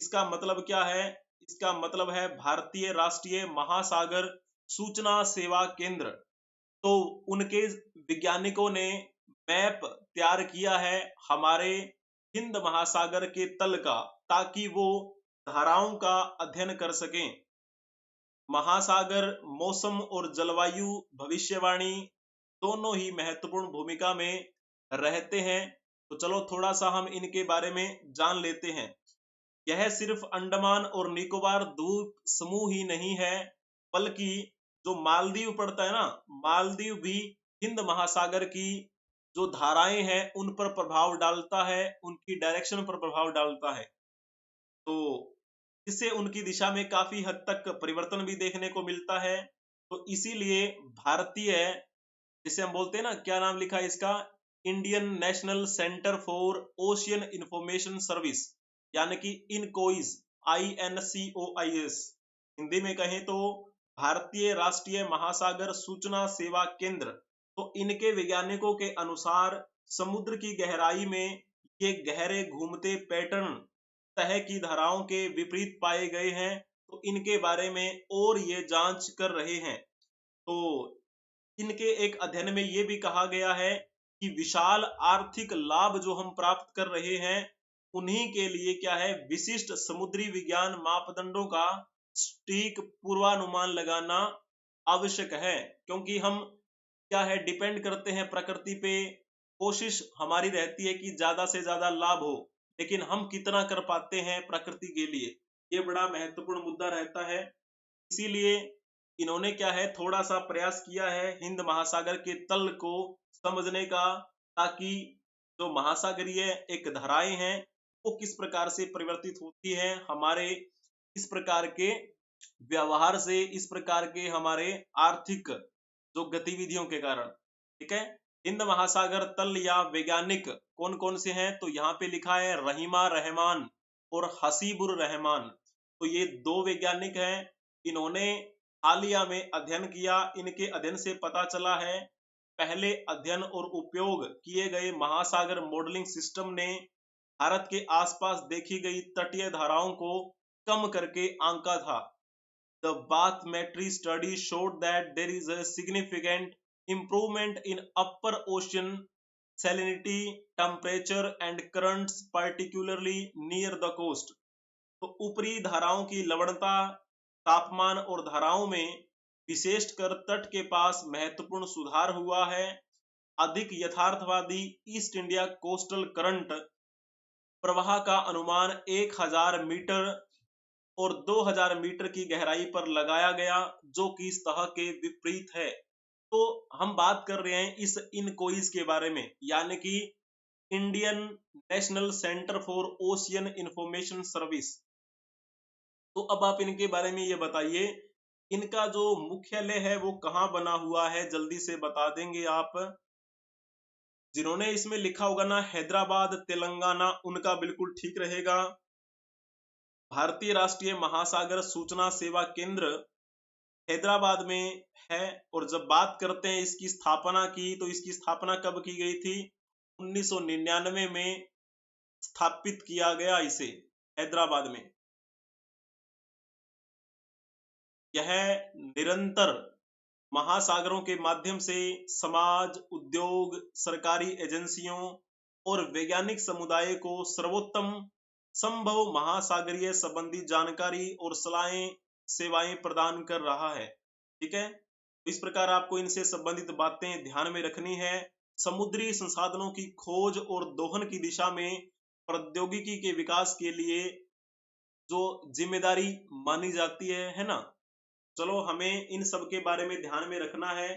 [SPEAKER 1] इसका मतलब क्या है, इसका मतलब है भारतीय राष्ट्रीय महासागर सूचना सेवा केंद्र। तो उनके वैज्ञानिकों ने मैप तैयार किया है हमारे हिंद महासागर के तल का, ताकि वो धाराओं का अध्ययन कर सकें। महासागर मौसम और जलवायु भविष्यवाणी दोनों ही महत्वपूर्ण भूमिका में रहते हैं। तो चलो थोड़ा सा हम इनके बारे में जान लेते हैं। यह सिर्फ अंडमान और निकोबार द्वीप समूह ही नहीं है, बल्कि जो मालदीव पड़ता है ना, मालदीव भी हिंद महासागर की जो धाराएं हैं उन पर प्रभाव डालता है, उनकी डायरेक्शन पर प्रभाव डालता है। तो इससे उनकी दिशा में काफी हद तक परिवर्तन भी देखने को मिलता है। तो इसीलिए भारतीय, जिसे हम बोलते हैं ना, क्या नाम लिखा है इसका, Indian national centre for ocean information service, यानी कि इनकोइस, INCOIS, हिंदी में कहें तो भारतीय राष्ट्रीय महासागर सूचना सेवा केंद्र। तो इनके वैज्ञानिकों के अनुसार समुद्र की गहराई में ये गहरे घूमते पैटर्न तह की धाराओं के विपरीत पाए गए हैं। तो इनके बारे में और ये जांच कर रहे हैं। तो इनके एक अध्ययन में ये भी कहा गया है कि विशाल आर्थिक लाभ जो हम प्राप्त कर रहे हैं, उन्हीं के लिए क्या है, विशिष्ट समुद्री विज्ञान मापदंडों का सटीक पूर्वानुमान लगाना आवश्यक है। क्योंकि हम क्या है, डिपेंड करते हैं प्रकृति पे। कोशिश हमारी रहती है कि ज्यादा से ज्यादा लाभ हो, लेकिन हम कितना कर पाते हैं प्रकृति के लिए, ये बड़ा महत्वपूर्ण मुद्दा रहता है। इसीलिए इन्होंने क्या है, थोड़ा सा प्रयास किया है हिंद महासागर के तल को समझने का, ताकि जो महासागरीय एक धाराएं हैं वो किस प्रकार से परिवर्तित होती है हमारे इस प्रकार के व्यवहार से, इस प्रकार के हमारे आर्थिक जो गतिविधियों के कारण। ठीक है। हिंद महासागर तल या वैज्ञानिक कौन कौन से हैं, तो यहाँ पे लिखा है रहीमा रहमान और हसीबुर रहमान। तो ये दो वैज्ञानिक हैं, इन्होंने हालिया में अध्ययन किया। इनके अध्ययन से पता चला है, पहले अध्ययन और उपयोग किए गए महासागर मॉडलिंग सिस्टम ने भारत के आसपास देखी गई तटीय धाराओं को कम करके आंका था। The bathymetry study showed that there is a significant improvement in upper ocean salinity, temperature and currents, particularly near the coast. तो ऊपरी धाराओं की लवणता, तापमान और धाराओं में विशेषकर तट के पास महत्वपूर्ण सुधार हुआ है। अधिक यथार्थवादी ईस्ट इंडिया कोस्टल करंट प्रवाह का अनुमान 1000 मीटर और 2000 मीटर की गहराई पर लगाया गया, जो कि इस तरह के विपरीत है। तो हम बात कर रहे हैं इस इनकोइस के बारे में, यानी कि Indian national centre for ocean information service. तो अब आप इनके बारे में ये बताइए, इनका जो मुख्यालय है वो कहाँ बना हुआ है, जल्दी से बता देंगे आप। जिन्होंने इसमें लिखा होगा ना हैदराबाद तेलंगाना, उनका बिल्कुल ठीक रहेगा। भारतीय राष्ट्रीय महासागर सूचना सेवा केंद्र हैदराबाद में है। और जब बात करते हैं इसकी स्थापना की, तो इसकी स्थापना कब की गई थी, 1999 में स्थापित किया गया इसे हैदराबाद में। यह निरंतर महासागरों के माध्यम से समाज, उद्योग, सरकारी एजेंसियों और वैज्ञानिक समुदाय को सर्वोत्तम संभव महासागरीय संबंधी जानकारी और सलाहें सेवाएं प्रदान कर रहा है। ठीक है। इस प्रकार आपको इनसे संबंधित बातें ध्यान में रखनी है। समुद्री संसाधनों की खोज और दोहन की दिशा में प्रौद्योगिकी के विकास के लिए जो जिम्मेदारी मानी जाती है ना। चलो हमें इन सब के बारे में ध्यान में रखना है।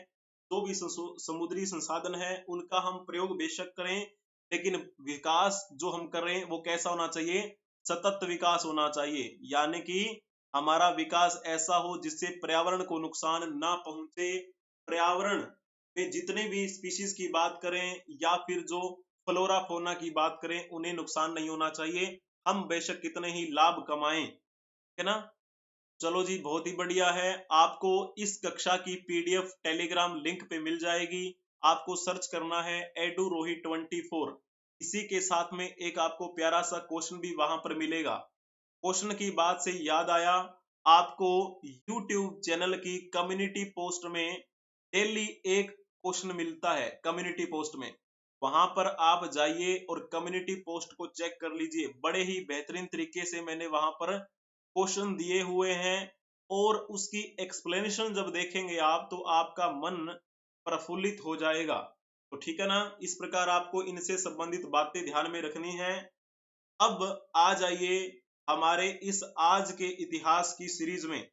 [SPEAKER 1] जो भी समुद्री संसाधन है उनका हम प्रयोग बेशक करें, लेकिन विकास जो हम कर रहे हैं वो कैसा होना चाहिए? सतत विकास होना चाहिए, यानी कि हमारा विकास ऐसा हो जिससे पर्यावरण को नुकसान ना पहुंचे। पर्यावरण में जितने भी स्पीशीज की बात करें या फिर जो फ्लोरा फौना की बात करें, उन्हें नुकसान नहीं होना चाहिए। हम बेशक कितने ही लाभ कमाएं, है ना। चलो जी, बहुत ही बढ़िया है। आपको इस कक्षा की पीडीएफ टेलीग्राम लिंक पे मिल जाएगी। आपको सर्च करना है edurohi24। इसी के साथ में एक आपको प्यारा सा क्वेश्चन भी वहां पर मिलेगा। क्वेश्चन की बात से याद आया, आपको यूट्यूब चैनल की कम्युनिटी पोस्ट में डेली एक क्वेश्चन मिलता है। कम्युनिटी पोस्ट में वहां पर आप जाइए और कम्युनिटी पोस्ट को चेक कर लीजिए। बड़े ही बेहतरीन तरीके से मैंने वहां पर क्वेश्चन दिए हुए हैं, और उसकी एक्सप्लेनेशन जब देखेंगे आप तो आपका मन प्रफुल्लित हो जाएगा। तो ठीक है ना, इस प्रकार आपको इनसे संबंधित बातें ध्यान में रखनी है। अब आ जाइए हमारे इस आज के इतिहास की सीरीज में।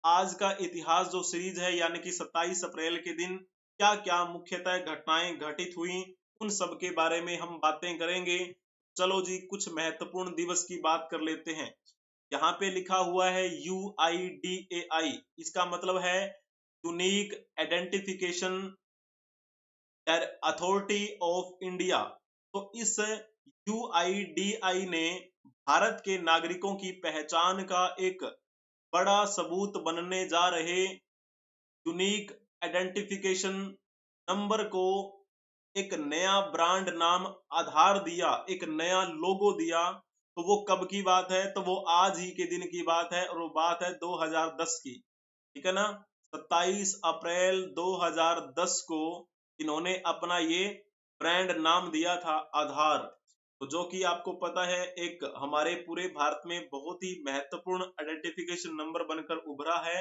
[SPEAKER 1] आज का इतिहास जो सीरीज है, यानी कि 27 अप्रैल के दिन क्या क्या मुख्यतः घटनाएं घटित हुई, उन सब के बारे में हम बातें करेंगे। चलो जी, कुछ महत्वपूर्ण दिवस की बात कर लेते हैं। यहाँ पे लिखा हुआ है UIDAI, इसका मतलब है unique identification authority of India. तो इस UIDAI ने भारत के नागरिकों की पहचान का एक बड़ा सबूत बनने जा रहे यूनिक आइडेंटिफिकेशन नंबर को एक नया ब्रांड नाम आधार दिया, एक नया लोगो दिया। तो वो कब की बात है? तो वो आज ही के दिन की बात है, और वो बात है 2010 की। ठीक है ना, 27 अप्रैल 2010 को इन्होंने अपना ये ब्रांड नाम दिया था आधार। तो जो कि आपको पता है एक हमारे पूरे भारत में बहुत ही महत्वपूर्ण आइडेंटिफिकेशन नंबर बनकर उभरा है।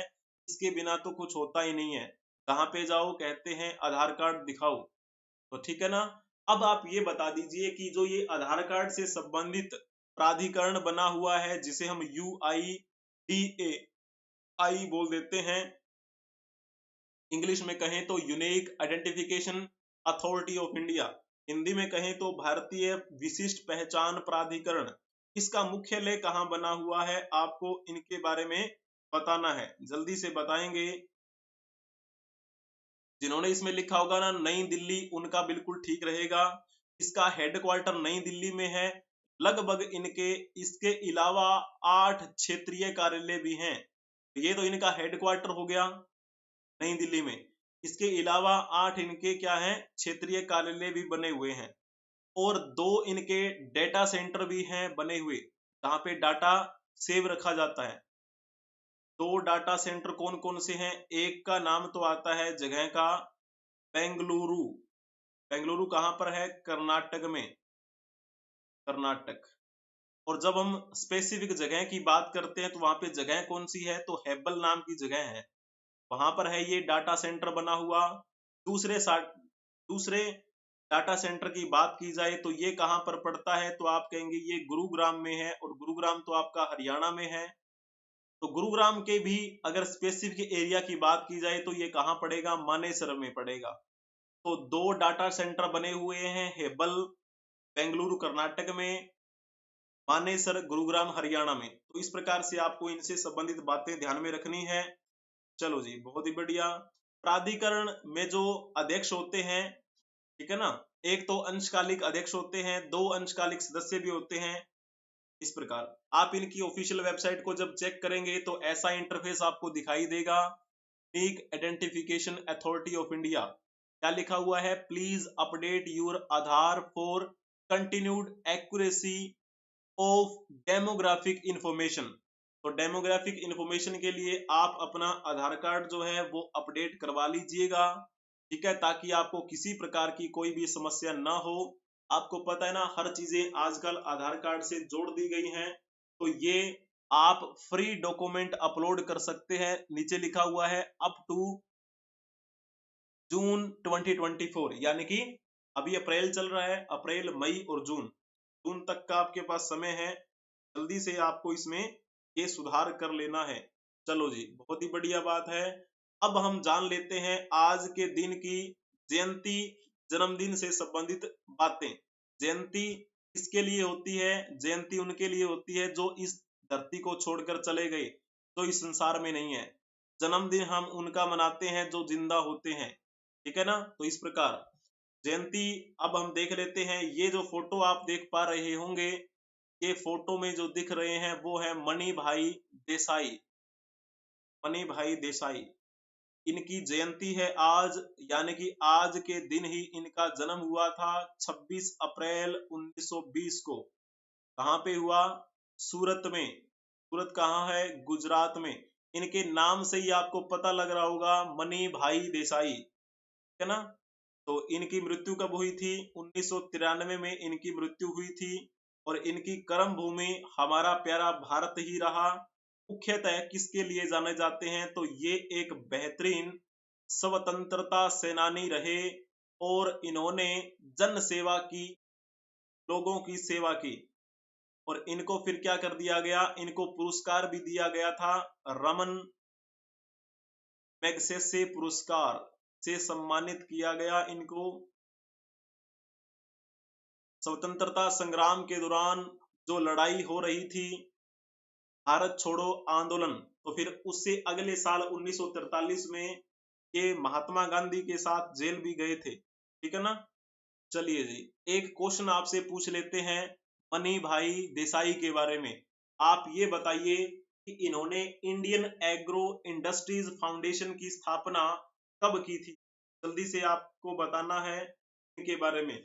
[SPEAKER 1] इसके बिना तो कुछ होता ही नहीं है। कहाँ पे जाओ कहते हैं आधार कार्ड दिखाओ। तो ठीक है ना, अब आप ये बता दीजिए कि जो ये आधार कार्ड से संबंधित प्राधिकरण बना हुआ है, जिसे हम UIDAI बोल देते हैं, इंग्लिश में कहें तो unique identification authority of India, Hindi में कहें तो भारतीय विशिष्ट पहचान प्राधिकरण। इसका मुख्यालय कहाँ बना हुआ है, आपको इनके बारे में बताना है। जल्दी से बताएंगे। जिन्होंने इसमें लिखा होगा ना नई दिल्ली, उनका बिल्कुल ठीक रहेगा। इसका हेडक्वार्टर नई दिल्ली में है। लगभग इनके इसके अलावा 8 क्षेत्रीय कार्यालय भी हैं। ये तो इनका हेडक्वार्टर हो गया नई दिल्ली में। इसके अलावा 8 इनके क्या हैं, क्षेत्रीय कार्यालय भी बने हुए हैं, और 2 इनके डेटा सेंटर भी हैं बने हुए, जहां पे डाटा सेव रखा जाता है। 2 डाटा सेंटर कौन कौन से हैं? एक का नाम तो आता है जगह का बेंगलुरु। बेंगलुरु कहां पर है? कर्नाटक में, कर्नाटक। और जब हम स्पेसिफिक जगह की बात करते हैं तो वहां पे जगह कौन सी है? तो हेब्बल नाम की जगह है, वहां पर है ये डाटा सेंटर बना हुआ। दूसरे डाटा सेंटर की बात की जाए तो ये कहां पर पड़ता है? तो आप कहेंगे ये गुरुग्राम में है, और गुरुग्राम तो आपका हरियाणा में है। तो गुरुग्राम के भी अगर स्पेसिफिक एरिया की बात की जाए तो ये कहां पड़ेगा? मानेसर में पड़ेगा। तो 2 डाटा सेंटर बने हुए हैं, हेब्बल बेंगलुरु कर्नाटक में, मानेसर गुरुग्राम हरियाणा में। तो इस प्रकार से आपको इनसे संबंधित बातें ध्यान में रखनी है। चलो जी, बहुत ही बढ़िया। प्राधिकरण में जो अध्यक्ष होते हैं, ठीक है ना, एक तो अंशकालिक अध्यक्ष होते हैं, 2 अंशकालिक सदस्य भी होते हैं। इस प्रकार आप इनकी ऑफिशियल वेबसाइट को जब चेक करेंगे तो ऐसा इंटरफेस आपको दिखाई देगा। Unique identification authority of India, क्या लिखा हुआ है? Please update your Aadhaar for continued accuracy of demographic information. तो डेमोग्राफिक इंफॉर्मेशन के लिए आप अपना आधार कार्ड जो है वो अपडेट करवा लीजिएगा, ठीक है, ताकि आपको किसी प्रकार की कोई भी समस्या ना हो। आपको पता है ना, हर चीजें आजकल आधार कार्ड से जोड़ दी गई हैं। तो ये आप फ्री डॉक्यूमेंट अपलोड कर सकते हैं। नीचे लिखा हुआ है अप टू जून 2024, यानी कि अभी अप्रैल चल रहा है, अप्रैल मई और जून तक का आपके पास समय है। जल्दी से आपको इसमें ये सुधार कर लेना है। चलो जी, बहुत ही बढ़िया बात है। अब हम जान लेते हैं आज के दिन की जयंती, जन्मदिन से संबंधित बातें। जयंती किसके लिए होती है? जयंती उनके लिए होती है जो इस धरती को छोड़कर चले गए, जो इस संसार में नहीं है। जन्मदिन हम उनका मनाते हैं जो जिंदा होते हैं, ठीक है ना। तो इस प्रकार जयंती अब हम देख लेते हैं। ये जो फोटो आप देख पा रहे होंगे, ये फोटो में जो दिख रहे हैं वो है मणि भाई देसाई। मणि भाई देसाई, इनकी जयंती है आज, यानी कि आज के दिन ही इनका जन्म हुआ था 26 अप्रैल 1920 को। कहाँ पे हुआ? सूरत में। सूरत कहाँ है? गुजरात में। इनके नाम से ही आपको पता लग रहा होगा, मणि भाई देसाई, है ना। तो इनकी मृत्यु कब हुई थी? 1993 में इनकी मृत्यु हुई थी। और इनकी कर्म भूमि हमारा प्यारा भारत ही रहा। मुख्यतः किसके लिए जाने जाते हैं? तो ये एक बेहतरीन स्वतंत्रता सेनानी रहे और इन्होंने जन सेवा की, लोगों की सेवा की। और इनको फिर क्या कर दिया गया? इनको पुरस्कार भी दिया गया था, रमन मैग्सेसे पुरस्कार से सम्मानित किया गया इनको। स्वतंत्रता संग्राम के दौरान जो लड़ाई हो रही थी, भारत छोड़ो आंदोलन, तो फिर उससे अगले साल 1943 में ये महात्मा गांधी के साथ जेल भी गए थे, ठीक है ना। चलिए जी, एक क्वेश्चन आपसे पूछ लेते हैं मनी भाई देसाई के बारे में। आप ये बताइए कि इन्होंने इंडियन एग्रो इंडस्ट्रीज फाउंडेशन की स्थापना कब की थी? जल्दी से आपको बताना है इनके बारे में।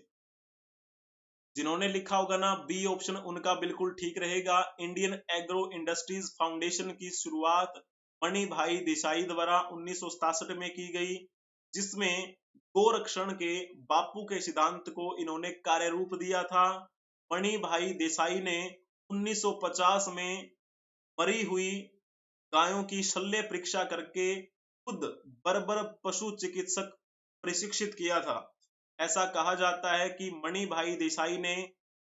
[SPEAKER 1] जिन्होंने लिखा होगा ना बी ऑप्शन, उनका बिल्कुल ठीक रहेगा। इंडियन एग्रो इंडस्ट्रीज फाउंडेशन की शुरुआत मणि भाई देसाई द्वारा 1967 में की गई, जिसमें गोरक्षण के बापू के सिद्धांत को इन्होंने कार्य रूप दिया था। मणि भाई देसाई ने 1950 में मरी हुई गायों की शल्य परीक्षा करके खुद बर्बर पशु चिकित्सक प्रशिक्षित किया था। ऐसा कहा जाता है कि मणि भाई देसाई ने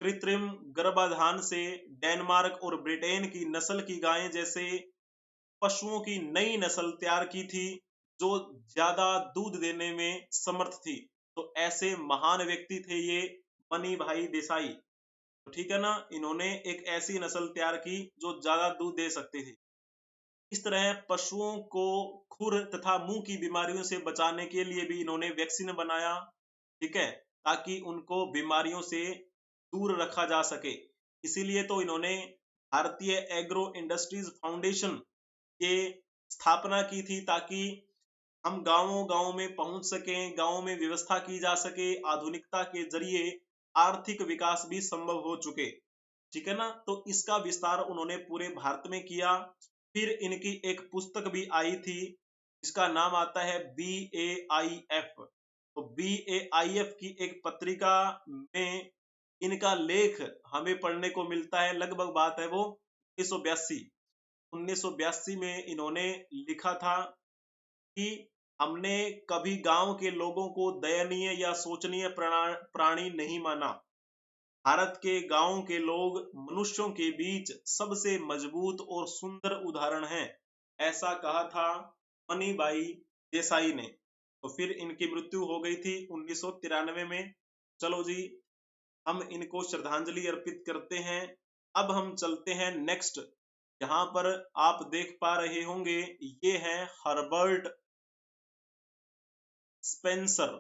[SPEAKER 1] कृत्रिम गर्भाधान से डेनमार्क और ब्रिटेन की नस्ल की गायें जैसे पशुओं की नई नस्ल तैयार की थी, जो ज्यादा दूध देने में समर्थ थी। तो ऐसे महान व्यक्ति थे ये मणि भाई देसाई, तो ठीक है ना। इन्होंने एक ऐसी नस्ल तैयार की जो ज्यादा दूध दे सकते थे। इस तरह पशुओं को खुर तथा मुंह की बीमारियों से बचाने के लिए भी इन्होंने वैक्सीन बनाया, ठीक है, ताकि उनको बीमारियों से दूर रखा जा सके। इसीलिए तो इन्होंने भारतीय एग्रो इंडस्ट्रीज फाउंडेशन के स्थापना की थी, ताकि हम गांवों गांव में पहुंच सकें, गांवों में व्यवस्था की जा सके, आधुनिकता के जरिए आर्थिक विकास भी संभव हो चुके, ठीक है ना। तो इसका विस्तार उन्होंने पूरे भारत में किया। फिर इनकी एक पुस्तक भी आई थी, इसका नाम आता है BAIF। तो BAIF की एक पत्रिका में इनका लेख हमें पढ़ने को मिलता है, लगभग बात है वो 1982 में इन्होंने लिखा था कि हमने कभी गांव के लोगों को दयनीय या शोचनीय प्राणी नहीं माना। भारत के गांव के लोग मनुष्यों के बीच सबसे मजबूत और सुंदर उदाहरण हैं, ऐसा कहा था मणि भाई देसाई ने। तो फिर इनकी मृत्यु हो गई थी 1993 में। चलो जी, हम इनको श्रद्धांजलि अर्पित करते हैं। अब हम चलते हैं नेक्स्ट, यहाँ पर आप देख पा रहे होंगे ये है हर्बर्ट स्पेंसर।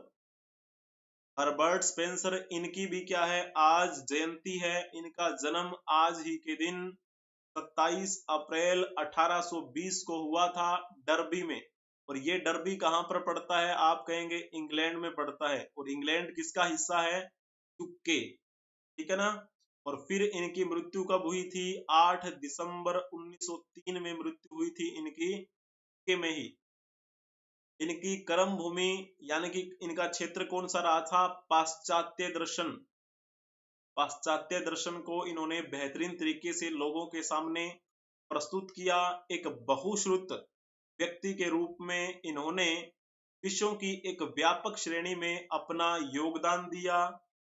[SPEAKER 1] हर्बर्ट स्पेंसर, इनकी भी क्या है, आज जयंती है। इनका जन्म आज ही के दिन 27 अप्रैल 1820 को हुआ था डर्बी में। और ये डर्बी कहां पर पड़ता है? आप कहेंगे इंग्लैंड में पड़ता है। और इंग्लैंड किसका हिस्सा है? यूके, ठीक है ना। और फिर इनकी मृत्यु कब हुई थी? 8 दिसंबर 1903 में मृत्यु हुई थी इनकी, यूके में ही। इनकी कर्म भूमि यानी कि इनका क्षेत्र कौन सा रहा था? पाश्चात्य दर्शन। पाश्चात्य दर्शन को इन्होंने बेहतरीन तरीके से लोगों के सामने प्रस्तुत किया। एक बहुश्रुत व्यक्ति के रूप में इन्होंने विषयों की एक व्यापक श्रेणी में अपना योगदान दिया।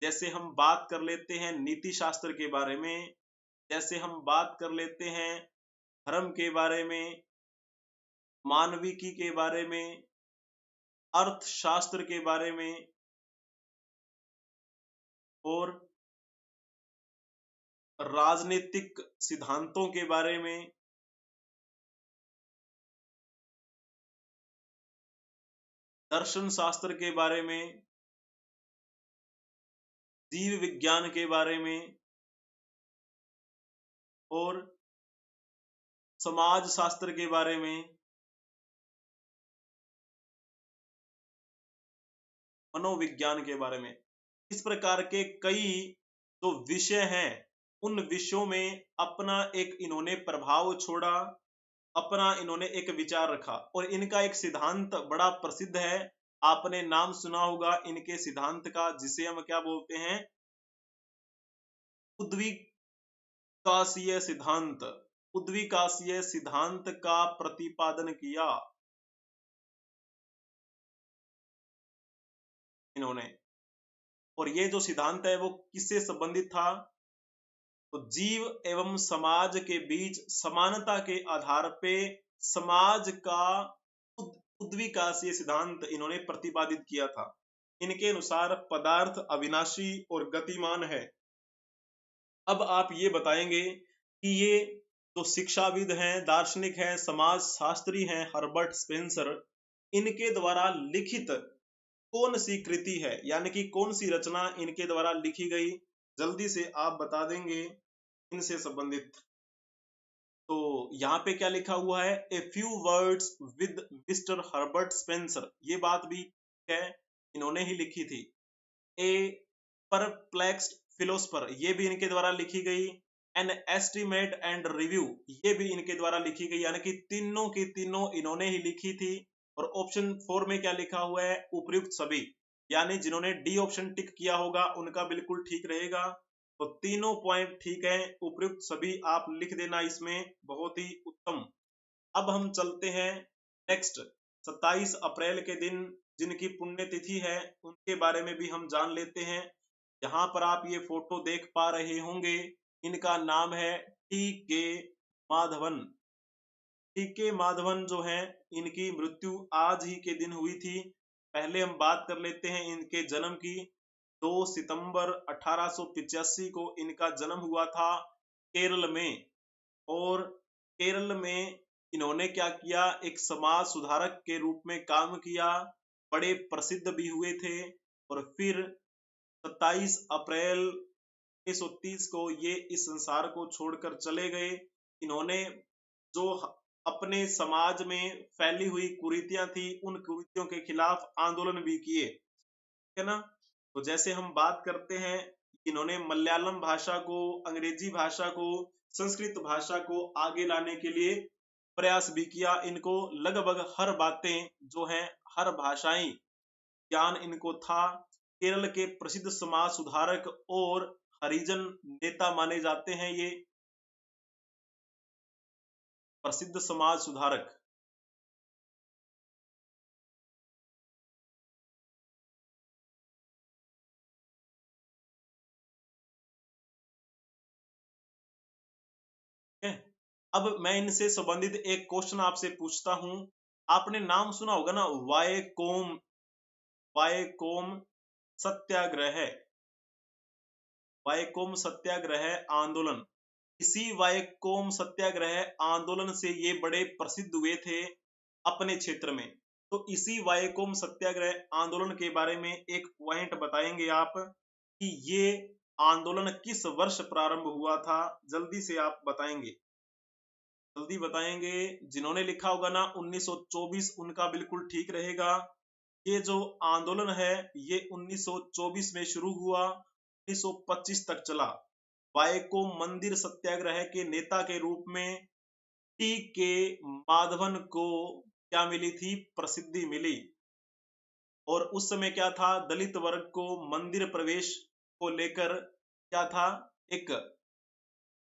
[SPEAKER 1] जैसे हम बात कर लेते हैं नीति शास्त्र के बारे में, जैसे हम बात कर लेते हैं धर्म के बारे में, मानविकी के बारे में, अर्थशास्त्र के बारे में और राजनीतिक सिद्धांतों के बारे में, दर्शन शास्त्र के बारे में, जीव विज्ञान के बारे में और समाज शास्त्र के बारे में, मनोविज्ञान के बारे में। इस प्रकार के कई जो विषय हैं, उन विषयों में अपना एक इन्होंने प्रभाव छोड़ा, अपना इन्होंने एक विचार रखा। और इनका एक सिद्धांत बड़ा प्रसिद्ध है, आपने नाम सुना होगा इनके सिद्धांत का, जिसे हम क्या बोलते हैं, उद्विकासीय सिद्धांत। उद्विकासीय सिद्धांत का प्रतिपादन किया इन्होंने। और ये जो सिद्धांत है वो किससे संबंधित था, तो जीव एवं समाज के बीच समानता के आधार पे समाज का उद्विकासीय सिद्धांत इन्होंने प्रतिपादित किया था। इनके अनुसार पदार्थ अविनाशी और गतिमान है। अब आप ये बताएंगे कि ये जो शिक्षाविद हैं, दार्शनिक हैं, समाज शास्त्री हैं, हर्बर्ट स्पेंसर, इनके द्वारा लिखित कौन सी कृति है, यानी कि कौन सी रचना इनके द्वारा लिखी गई, जल्दी से आप बता देंगे इनसे संबंधित। तो यहाँ पे क्या लिखा हुआ है, a few words with mister Herbert Spencer, ये बात भी है, इन्होंने ही लिखी थी। ए परप्लेक्स्ड फिलोसफर, ये भी इनके द्वारा लिखी गई। एन एस्टिमेट एंड रिव्यू, ये भी इनके द्वारा लिखी गई, यानी कि तीनों की तीनों इन्होंने ही लिखी थी। और ऑप्शन 4 में क्या लिखा हुआ है, उपयुक्त सभी, यानी जिन्होंने डी ऑप्शन टिक किया होगा उनका बिल्कुल ठीक रहेगा। तो तीनों पॉइंट ठीक है, उपयुक्त सभी आप लिख देना इसमें, बहुत ही उत्तम। अब हम चलते हैं नेक्स्ट, 27 अप्रैल के दिन जिनकी पुण्यतिथि है उनके बारे में भी हम जान लेते हैं। यहाँ पर आप ये फोटो देख पा रहे होंगे, इनका नाम है टी के माधवन। टी के माधवन जो है, इनकी मृत्यु आज ही के दिन हुई थी। पहले हम बात कर लेते हैं इनके जन्म की। 2 सितंबर 1885 को इनका जन्म हुआ था केरल में। और केरल में इन्होंने क्या किया, एक समाज सुधारक के रूप में काम किया, बड़े प्रसिद्ध भी हुए थे। और फिर 27 अप्रैल 1930 को ये इस संसार को छोड़कर चले गए। इन्होंने जो अपने समाज में फैली हुई कुरीतियां थी, उन कुरीतियों के खिलाफ आंदोलन भी किए, है ना। तो जैसे हम बात करते हैं, इन्होंने मलयालम भाषा को, अंग्रेजी भाषा को, संस्कृत भाषा को आगे लाने के लिए प्रयास भी किया। इनको लगभग हर बातें जो हैं, हर भाषाई ज्ञान इनको था। केरल के प्रसिद्ध समाज सुधारक और हरिजन नेता माने जाते हैं ये प्रसिद्ध समाज सुधारक। अब मैं इनसे संबंधित एक क्वेश्चन आपसे पूछता हूं। आपने नाम सुना होगा ना, वायकोम, वायकोम सत्याग्रह, वायकोम सत्याग्रह आंदोलन। इसी वायकोम सत्याग्रह आंदोलन से ये बड़े प्रसिद्ध हुए थे अपने क्षेत्र में। तो इसी वायकोम सत्याग्रह आंदोलन के बारे में एक पॉइंट बताएंगे आप कि ये आंदोलन किस वर्ष प्रारंभ हुआ था, जल्दी से आप बताएंगे, जल्दी बताएंगे। जिन्होंने लिखा होगा ना 1924, उनका बिल्कुल ठीक रहेगा। ये जो आंदोलन है ये 1924 में शुरू हुआ, 1925 तक चला। वायकोम मंदिर सत्याग्रह के नेता के रूप में टी के माधवन को क्या मिली थी, प्रसिद्धि मिली। और उस समय क्या था, दलित वर्ग को मंदिर प्रवेश को लेकर क्या था, एक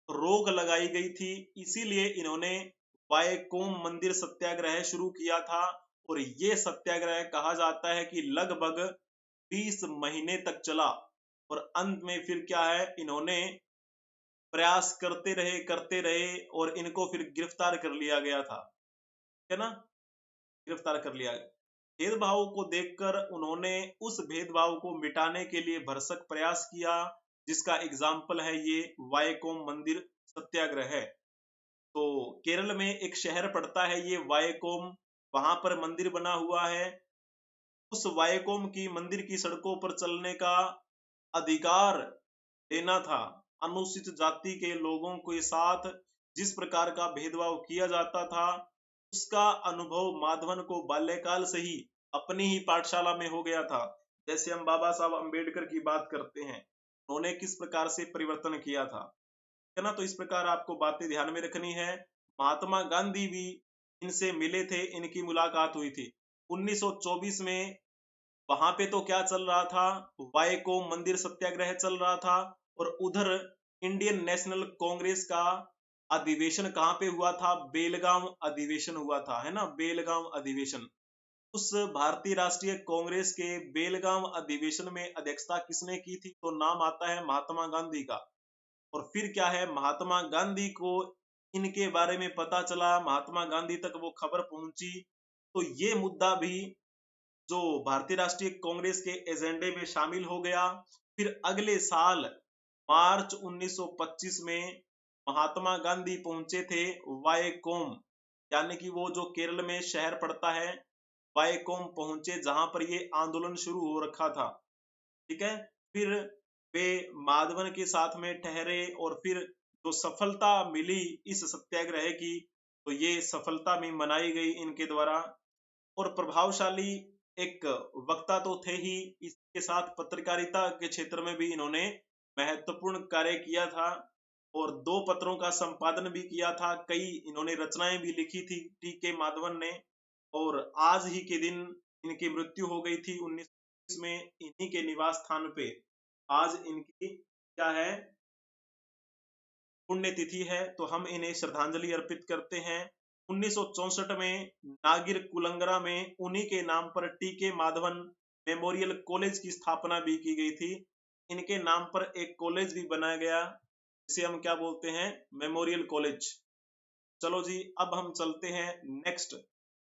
[SPEAKER 1] रोक लगाई गई थी। इसीलिए इन्होंने वायकोम मंदिर सत्याग्रह शुरू किया था। और ये सत्याग्रह कहा जाता है कि लगभग 20 महीने तक चला। और अंत में फिर क्या है, इन्होंने प्रयास करते रहे और इनको फिर गिरफ्तार कर लिया गया था, है ना। गिरफ्तार कर लिया गया। भेदभाव को देखकर उन्होंने उस भेदभाव को मिटाने के लिए भरसक प्रयास किया, जिसका एग्जाम्पल है ये वायकोम मंदिर सत्याग्रह है। तो केरल में एक शहर पड़ता है ये वायकोम, वहां पर मंदिर बना हुआ है। उस वायकोम की मंदिर की सड़कों पर चलने का अधिकार देना था। अनुसूचित जाति के लोगों के साथ जिस प्रकार का भेदभाव किया जाता था, उसका अनुभव माधवन को बाल्यकाल से ही अपनी ही पाठशाला में हो गया था। जैसे हम बाबा साहब अम्बेडकर की बात करते हैं, उन्होंने किस प्रकार से परिवर्तन किया था, है ना। तो इस प्रकार आपको बातें ध्यान में रखनी है। महात्मा गांधी भी इनसे मिले थे, इनकी मुलाकात हुई थी 1924 में। वहां पे तो क्या चल रहा था, वायकोम मंदिर सत्याग्रह चल रहा था, और उधर इंडियन नेशनल कांग्रेस का अधिवेशन कहाँ पे हुआ था, बेलगाम अधिवेशन हुआ था, है ना, बेलगाम अधिवेशन। उस भारतीय राष्ट्रीय कांग्रेस के बेलगाम अधिवेशन में अध्यक्षता किसने की थी, तो नाम आता है महात्मा गांधी का। और फिर क्या है, महात्मा गांधी को इनके बारे में पता चला, महात्मा गांधी तक वो खबर पहुंची, तो ये मुद्दा भी जो भारतीय राष्ट्रीय कांग्रेस के एजेंडे में शामिल हो गया। फिर अगले साल मार्च 1925 में महात्मा गांधी पहुंचे थे वायकोम, यानी कि वो जो केरल में शहर पड़ता है वायकोम पहुंचे, जहां पर ये आंदोलन शुरू हो रखा था। ठीक है, फिर वे माधवन के साथ में ठहरे, और फिर जो सफलता मिली इस सत्याग्रह की, तो ये सफलता भी मनाई गई इनके द्वारा। और प्रभावशाली एक वक्ता तो थे ही, इसके साथ पत्रकारिता के क्षेत्र में भी इन्होंने महत्वपूर्ण कार्य किया था, और 2 पत्रों का संपादन भी किया था। कई इन्होंने रचनाएं भी लिखी थी टी.के. माधवन ने। और आज ही के दिन इनकी मृत्यु हो गई थी 19 में, इन्हीं के निवास स्थान पे आज इनकी क्या है, पुण्यतिथि है, तो हम इन्हें श्रद्धांजलि अर्पित करते हैं। 1964 में नागिर कुलंगरा में उन्हीं के नाम पर टी.के. माधवन मेमोरियल कॉलेज की स्थापना भी की गई थी। इनके नाम पर एक कॉलेज भी बनाया गया, जिसे हम क्या बोलते हैं, मेमोरियल कॉलेज। चलो जी, अब हम चलते हैं नेक्स्ट।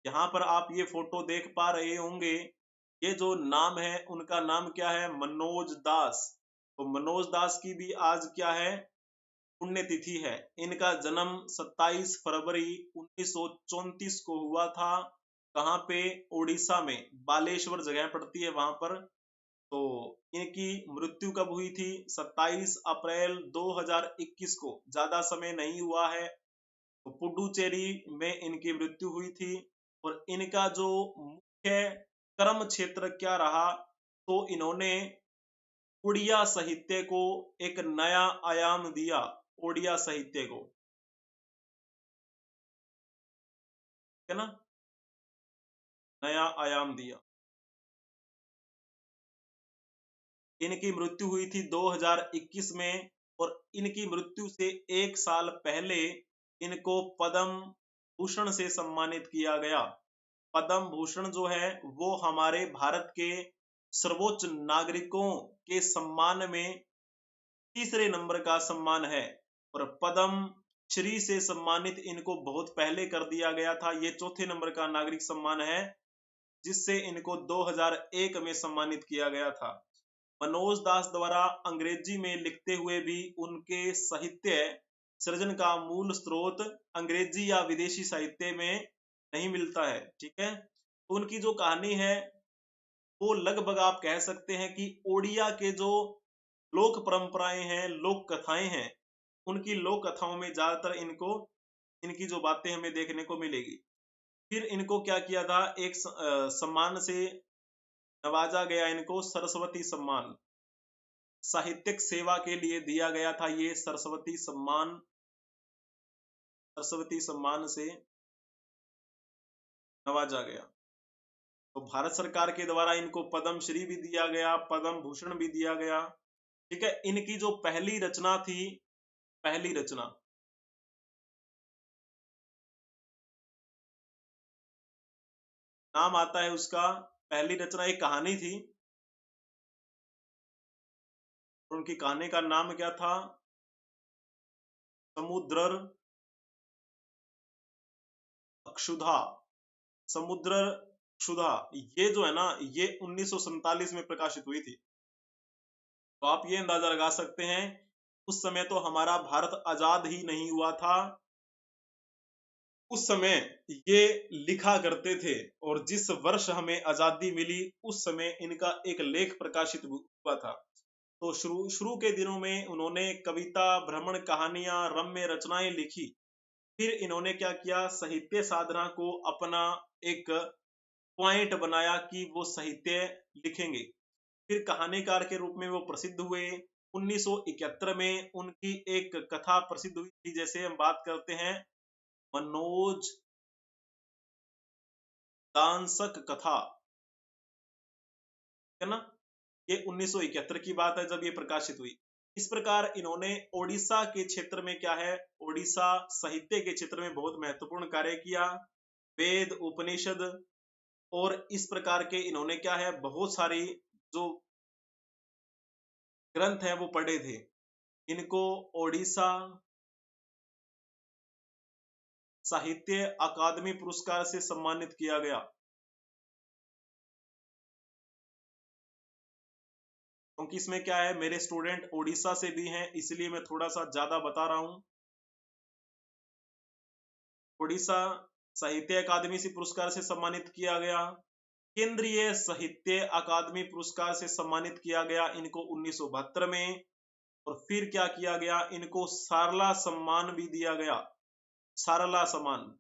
[SPEAKER 1] यहाँ पर आप ये फोटो देख पा रहे होंगे, ये जो नाम है उनका नाम क्या है, मनोज दास। तो मनोज दास की भी आज क्या है, पुण्यतिथि है। इनका जन्म 27 फरवरी 1934 को हुआ था। कहाँ पे, उड़ीसा में बालेश्वर जगह पड़ती है वहां पर। तो इनकी मृत्यु कब हुई थी, 27 अप्रैल 2021 को, ज्यादा समय नहीं हुआ है। तो पुडुचेरी में इनकी मृत्यु हुई थी। और इनका जो मुख्य कर्म क्षेत्र क्या रहा, तो इन्होंने उड़िया साहित्य को एक नया आयाम दिया, ओडिया साहित्य को, है ना, नया आयाम दिया। इनकी मृत्यु हुई थी 2021 में, और इनकी मृत्यु से 1 साल पहले इनको पद्म भूषण से सम्मानित किया गया। पद्म भूषण जो है वो हमारे भारत के सर्वोच्च नागरिकों के सम्मान में तीसरे नंबर का सम्मान है, और पद्म श्री से सम्मानित इनको बहुत पहले कर दिया गया था। ये चौथे नंबर का नागरिक सम्मान है, जिससे इनको 2001 में सम्मानित किया गया था। मनोज दास द्वारा अंग्रेजी में लिखते हुए भी उनके साहित्य सृजन का मूल स्रोत अंग्रेजी या विदेशी साहित्य में नहीं मिलता है। ठीक है, तो उनकी जो कहानी है वो लगभग आप कह सकते हैं कि ओडिया के जो लोक परंपराएं हैं, लोक कथाएं हैं, उनकी लोक कथाओं में ज्यादातर इनको इनकी जो बातें हमें देखने को मिलेगी। फिर इनको क्या किया था, एक सम्मान से नवाजा गया, इनको सरस्वती सम्मान, साहित्यिक सेवा के लिए दिया गया था। ये सरस्वती सम्मान, सरस्वती सम्मान से नवाजा गया। तो भारत सरकार के द्वारा इनको पद्म श्री भी दिया गया, पद्म भूषण भी दिया गया। ठीक है, इनकी जो पहली रचना थी, पहली रचना, नाम आता है उसका, पहली रचना एक कहानी थी, उनकी कहानी का नाम क्या था, समुद्र अक्षुधा। समुद्र क्षुधा, ये जो है ना, ये 1947 में प्रकाशित हुई थी। तो आप ये अंदाजा लगा सकते हैं, उस समय तो हमारा भारत आजाद ही नहीं हुआ था। उस समय ये लिखा करते थे, और जिस वर्ष हमें आजादी मिली उस समय इनका एक लेख प्रकाशित हुआ था। तो शुरू शुरू के दिनों में उन्होंने कविता, भ्रमण कहानियां, रम्य रचनाएं लिखी। फिर इन्होंने क्या किया, साहित्य साधना को अपना एक पॉइंट बनाया कि वो साहित्य लिखेंगे। फिर कहानीकार के रूप में वो प्रसिद्ध हुए। 1971 में उनकी एक कथा प्रसिद्ध हुई थी, जैसे हम बात करते हैं मनोज दांसक कथा, है ना। ये 1971 की बात है जब ये प्रकाशित हुई। इस प्रकार इन्होंने ओडिशा के क्षेत्र में क्या है, ओडिशा साहित्य के क्षेत्र में बहुत महत्वपूर्ण कार्य किया। वेद, उपनिषद और इस प्रकार के इन्होंने क्या है, बहुत सारी जो ग्रंथ है वो पढ़े थे। इनको ओडिशा साहित्य अकादमी पुरस्कार से सम्मानित किया गया। क्योंकि इसमें क्या है, मेरे स्टूडेंट ओडिशा से भी हैं, इसलिए मैं थोड़ा सा ज्यादा बता रहा हूं। ओडिशा साहित्य अकादमी से पुरस्कार से सम्मानित किया गया। केंद्रीय साहित्य अकादमी पुरस्कार से सम्मानित किया गया इनको 1972 में। और फिर क्या किया गया, इनको सारला सम्मान भी दिया गया। सारला सम्मान,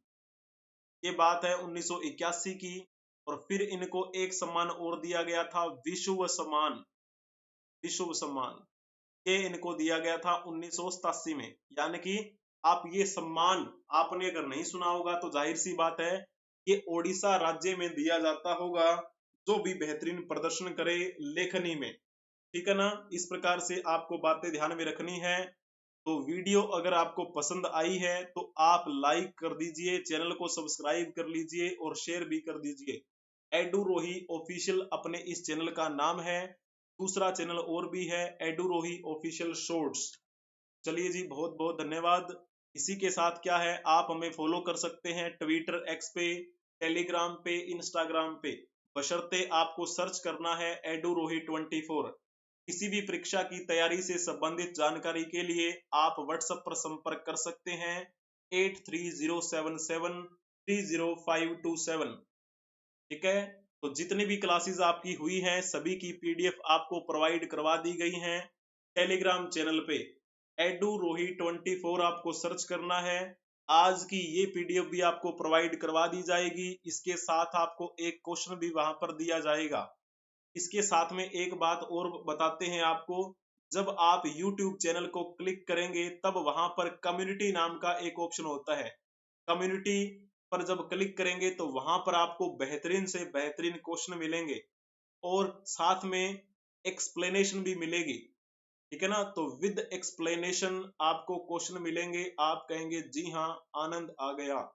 [SPEAKER 1] ये बात है 1981 की। और फिर इनको एक सम्मान और दिया गया था, विश्व सम्मान। विश्व सम्मान ये इनको दिया गया था 1987 में। यानी कि आप ये सम्मान आपने अगर नहीं सुना होगा तो जाहिर सी बात है ये ओडिशा राज्य में दिया जाता होगा, जो भी बेहतरीन प्रदर्शन करे लेखनी में। ठीक है ना। इस प्रकार से आपको बातें ध्यान में रखनी है। तो वीडियो अगर आपको पसंद आई है तो आप लाइक कर दीजिए, चैनल को सब्सक्राइब कर लीजिए और शेयर भी कर दीजिए। एडू रोही ऑफिशियल अपने इस चैनल का नाम है। दूसरा चैनल और भी है, एडू रोही ऑफिशियल शॉर्ट्स। चलिए जी, बहुत बहुत धन्यवाद। इसी के साथ क्या है, आप हमें फॉलो कर सकते हैं ट्विटर, एक्स पे, टेलीग्राम पे, इंस्टाग्राम पे, बशर्ते आपको सर्च करना है एडू रोही 24। किसी भी परीक्षा की तैयारी से संबंधित जानकारी के लिए आप व्हाट्सएप पर संपर्क कर सकते हैं 8307730527। ठीक है। तो जितनी भी क्लासेस आपकी हुई हैं सभी की पीडीएफ आपको प्रोवाइड करवा दी गई हैं टेलीग्राम चैनल पे। एडू रोही 24 आपको सर्च करना है। आज की ये पीडीएफ भी आपको प्रोवाइड करवा दी जाएगी। इसके साथ आपको एक क्वेश्चन भी वहां पर दिया जाएगा। इसके साथ में एक बात और बताते हैं आपको, जब आप YouTube चैनल को क्लिक करेंगे तब वहां पर कम्युनिटी नाम का एक ऑप्शन होता है। कम्युनिटी पर जब क्लिक करेंगे तो वहां पर आपको बेहतरीन से बेहतरीन क्वेश्चन मिलेंगे और साथ में एक्सप्लेनेशन भी मिलेगी। ठीक है ना। तो विद एक्सप्लेनेशन आपको क्वेश्चन मिलेंगे, आप कहेंगे जी हाँ, आनंद आ गया।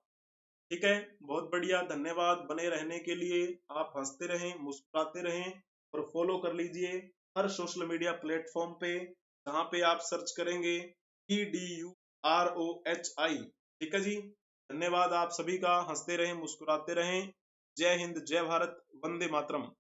[SPEAKER 1] ठीक है। बहुत बढ़िया, धन्यवाद बने रहने के लिए। आप हंसते रहें, मुस्कुराते रहें और फॉलो कर लीजिए हर सोशल मीडिया प्लेटफॉर्म पे, जहां पे आप सर्च करेंगे EDUROHI। ठीक है जी। धन्यवाद आप सभी का। हंसते रहें, मुस्कुराते रहें। जय हिंद, जय भारत, वंदे मातरम।